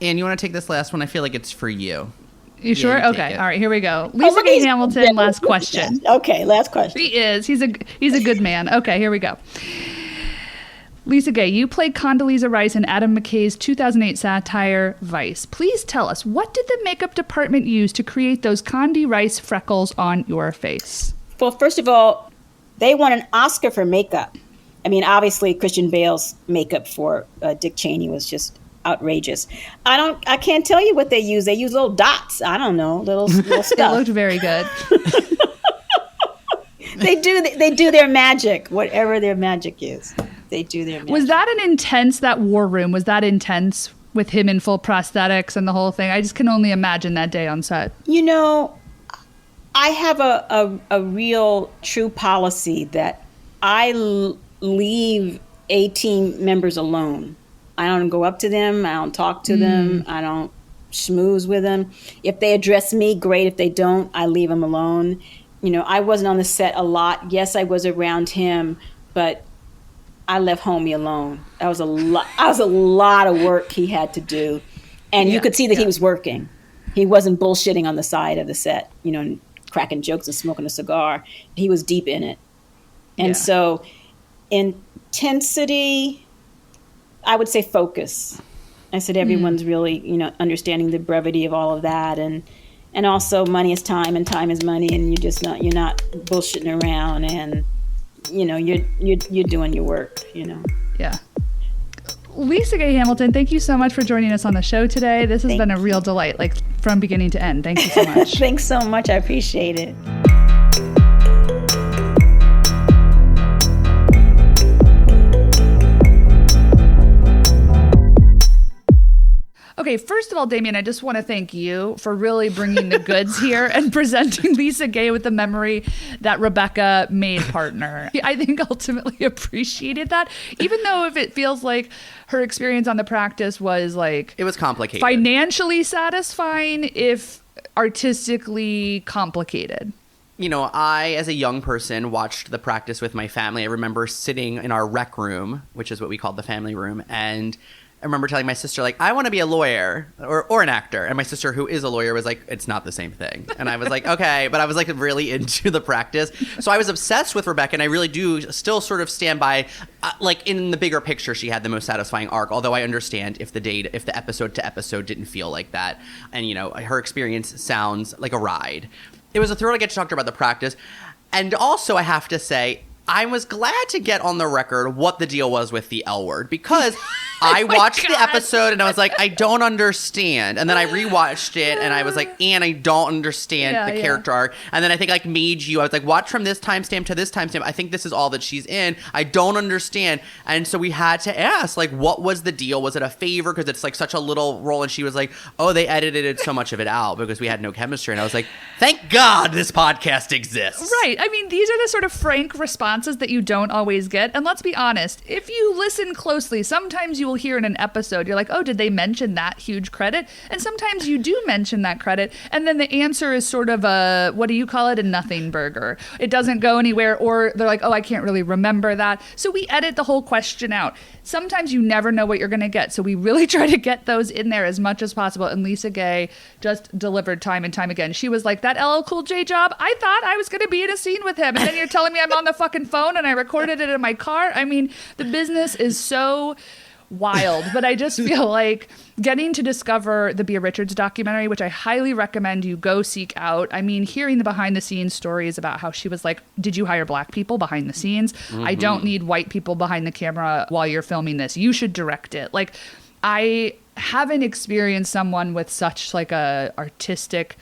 And you want to take this last one? I feel like it's for you. You sure? You okay. All right, here we go. LisaGay Hamilton, last question. Okay, last question. He is. He's a good man. Okay, here we go. LisaGay, you played Condoleezza Rice in Adam McKay's 2008 satire Vice. Please tell us, what did the makeup department use to create those Condi Rice freckles on your face? Well, first of all, they won an Oscar for makeup. I mean, obviously, Christian Bale's makeup for Dick Cheney was just outrageous. I can't tell you what they use. They use little dots. I don't know, little stuff. It looked very good. They do their magic, whatever their magic is. They do their magic. Was that war room, was that intense with him in full prosthetics and the whole thing? I just can only imagine that day on set. You know, I have a real true policy that I leave A team members alone. I don't go up to them. I don't talk to them. I don't schmooze with them. If they address me, great. If they don't, I leave them alone. You know, I wasn't on the set a lot. Yes, I was around him, but I left homie alone. That was a lot of work he had to do. And you could see that he was working. He wasn't bullshitting on the side of the set, you know, cracking jokes and smoking a cigar. He was deep in it. And so intensity, I would say focus. I said everyone's really, you know, understanding the brevity of all of that. And also money is time and time is money, and you're not bullshitting around, and you know, you're doing your work, you know. Yeah. LisaGay Hamilton, thank you so much for joining us on the show today. This has been a real delight, like from beginning to end. Thank you so much. Thanks so much. I appreciate it. Okay, first of all, Damien, I just want to thank you for really bringing the goods here and presenting LisaGay with the memory that Rebecca made partner. I think ultimately appreciated that, even though if it feels like her experience on The Practice was like... It was complicated. Financially satisfying, if artistically complicated. You know, I, as a young person, watched The Practice with my family. I remember sitting in our rec room, which is what we called the family room, and I remember telling my sister, like, I want to be a lawyer or an actor. And my sister, who is a lawyer, was like, it's not the same thing. And I was like, okay. But I was like really into The Practice. So I was obsessed with Rebecca. And I really do still sort of stand by, like, in the bigger picture, she had the most satisfying arc. Although I understand if the episode to episode didn't feel like that. And, you know, her experience sounds like a ride. It was a thrill to get to talk to her about The Practice. And also, I have to say, I was glad to get on the record what the deal was with the L word, because I watched the episode and I was like, I don't understand. And then I rewatched it and I was like, and I don't understand the character arc. And then I think like made you, I was like, watch from this timestamp to this timestamp. I think this is all that she's in. I don't understand. And so we had to ask, like, what was the deal? Was it a favor? Because it's like such a little role. And she was like, oh, they edited so much of it out because we had no chemistry. And I was like, thank God this podcast exists. Right. I mean, these are the sort of frank responses that you don't always get. And let's be honest, if you listen closely, sometimes you will hear in an episode, you're like, oh, did they mention that huge credit? And sometimes you do mention that credit. And then the answer is sort of a, what do you call it? A nothing burger. It doesn't go anywhere. Or they're like, oh, I can't really remember that. So we edit the whole question out. Sometimes you never know what you're going to get. So we really try to get those in there as much as possible. And LisaGay just delivered time and time again. She was like, that LL Cool J job, I thought I was going to be in a scene with him. And then you're telling me I'm on the fucking phone and I recorded it in my car. I mean, the business is so wild, but I just feel like getting to discover the Beah Richards documentary, which I highly recommend you go seek out. I mean, hearing the behind the scenes stories about how she was like, did you hire black people behind the scenes? I don't need white people behind the camera while you're filming this. You should direct it. Like, I haven't experienced someone with such like a artistic,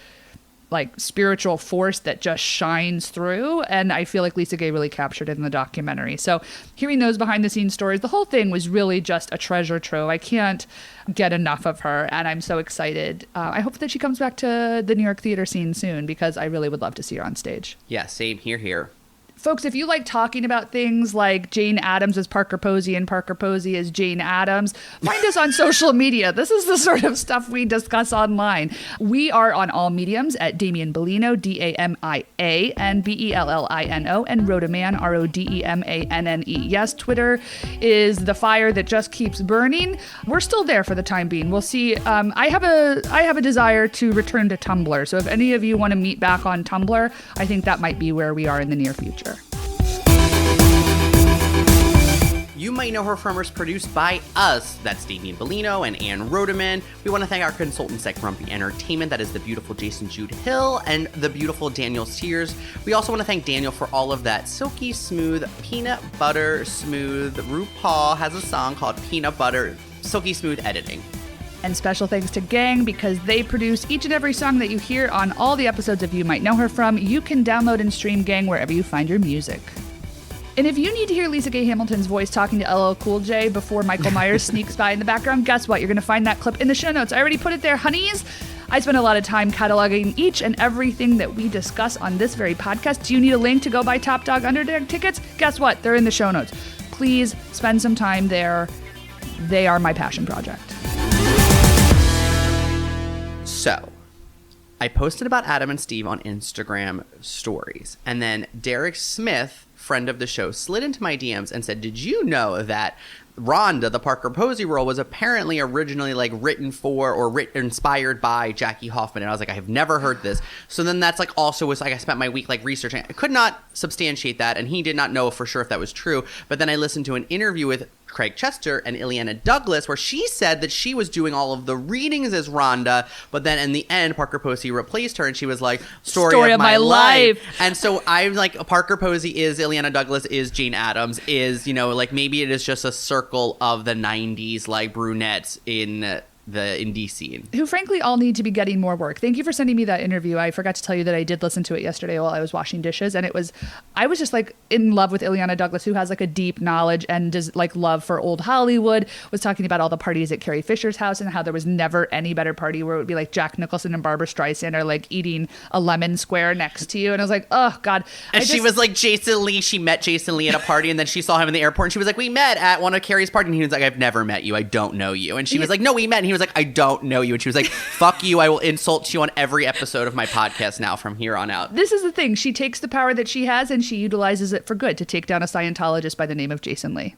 like spiritual force that just shines through. And I feel like LisaGay really captured it in the documentary. So hearing those behind the scenes stories, the whole thing was really just a treasure trove. I can't get enough of her. And I'm so excited. I hope that she comes back to the New York theater scene soon, because I really would love to see her on stage. Yeah, same here. Folks, if you like talking about things like Jane Addams as Parker Posey and Parker Posey as Jane Addams, find us on social media. This is the sort of stuff we discuss online. We are on all mediums at Damien Bellino, DAMIA, and BELLINO, and Rodeman, RODEMANNE. Yes, Twitter is the fire that just keeps burning. We're still there for the time being. We'll see. I have a desire to return to Tumblr. So if any of you want to meet back on Tumblr, I think that might be where we are in the near future. You Might Know Her From is produced by us. That's Damien Bellino and Ann Rodeman. We want to thank our consultants at Grumpy Entertainment. That is the beautiful Jason Jude Hill and the beautiful Daniel Sears. We also want to thank Daniel for all of that silky smooth, peanut butter smooth. RuPaul has a song called Peanut Butter Silky Smooth editing. And special thanks to Gang because they produce each and every song that you hear on all the episodes of You Might Know Her From. You can download and stream Gang wherever you find your music. And if you need to hear LisaGay Hamilton's voice talking to LL Cool J before Michael Myers sneaks by in the background, guess what? You're going to find that clip in the show notes. I already put it there, honeys. I spend a lot of time cataloging each and everything that we discuss on this very podcast. Do you need a link to go buy Top Dog Underdog tickets? Guess what? They're in the show notes. Please spend some time there. They are my passion project. So, I posted about Adam and Steve on Instagram stories, and then Derek Smith, friend of the show, slid into my DMs and said, did you know that Rhonda, the Parker Posey role, was apparently originally like written for or inspired by Jackie Hoffman? And I was like, I have never heard this. So then that's like also was like I spent my week like researching. I could not substantiate that, and he did not know for sure if that was true. But then I listened to an interview with Craig Chester and Ileana Douglas, where she said that she was doing all of the readings as Rhonda, but then in the end, Parker Posey replaced her, and she was like, story of my life. And so I'm like, Parker Posey is Ileana Douglas, is Jane Addams, is, you know, like maybe it is just a circle of the 90s, like brunettes in the indie scene. Who frankly all need to be getting more work. Thank you for sending me that interview. I forgot to tell you that I did listen to it yesterday while I was washing dishes, and I was just like in love with Ileana Douglas, who has like a deep knowledge and does like love for old Hollywood, was talking about all the parties at Carrie Fisher's house and how there was never any better party where it would be like Jack Nicholson and Barbara Streisand are like eating a lemon square next to you. And I was like, oh God. And she was like Jason Lee. She met Jason Lee at a party, and then she saw him in the airport, and she was like, we met at one of Carrie's parties. And he was like, I've never met you. I don't know you. And she was like, no, we met. And he was like, I don't know you. And she was like, fuck you. I will insult you on every episode of my podcast now from here on out. This is the thing. She takes the power that she has and she utilizes it for good to take down a Scientologist by the name of Jason Lee.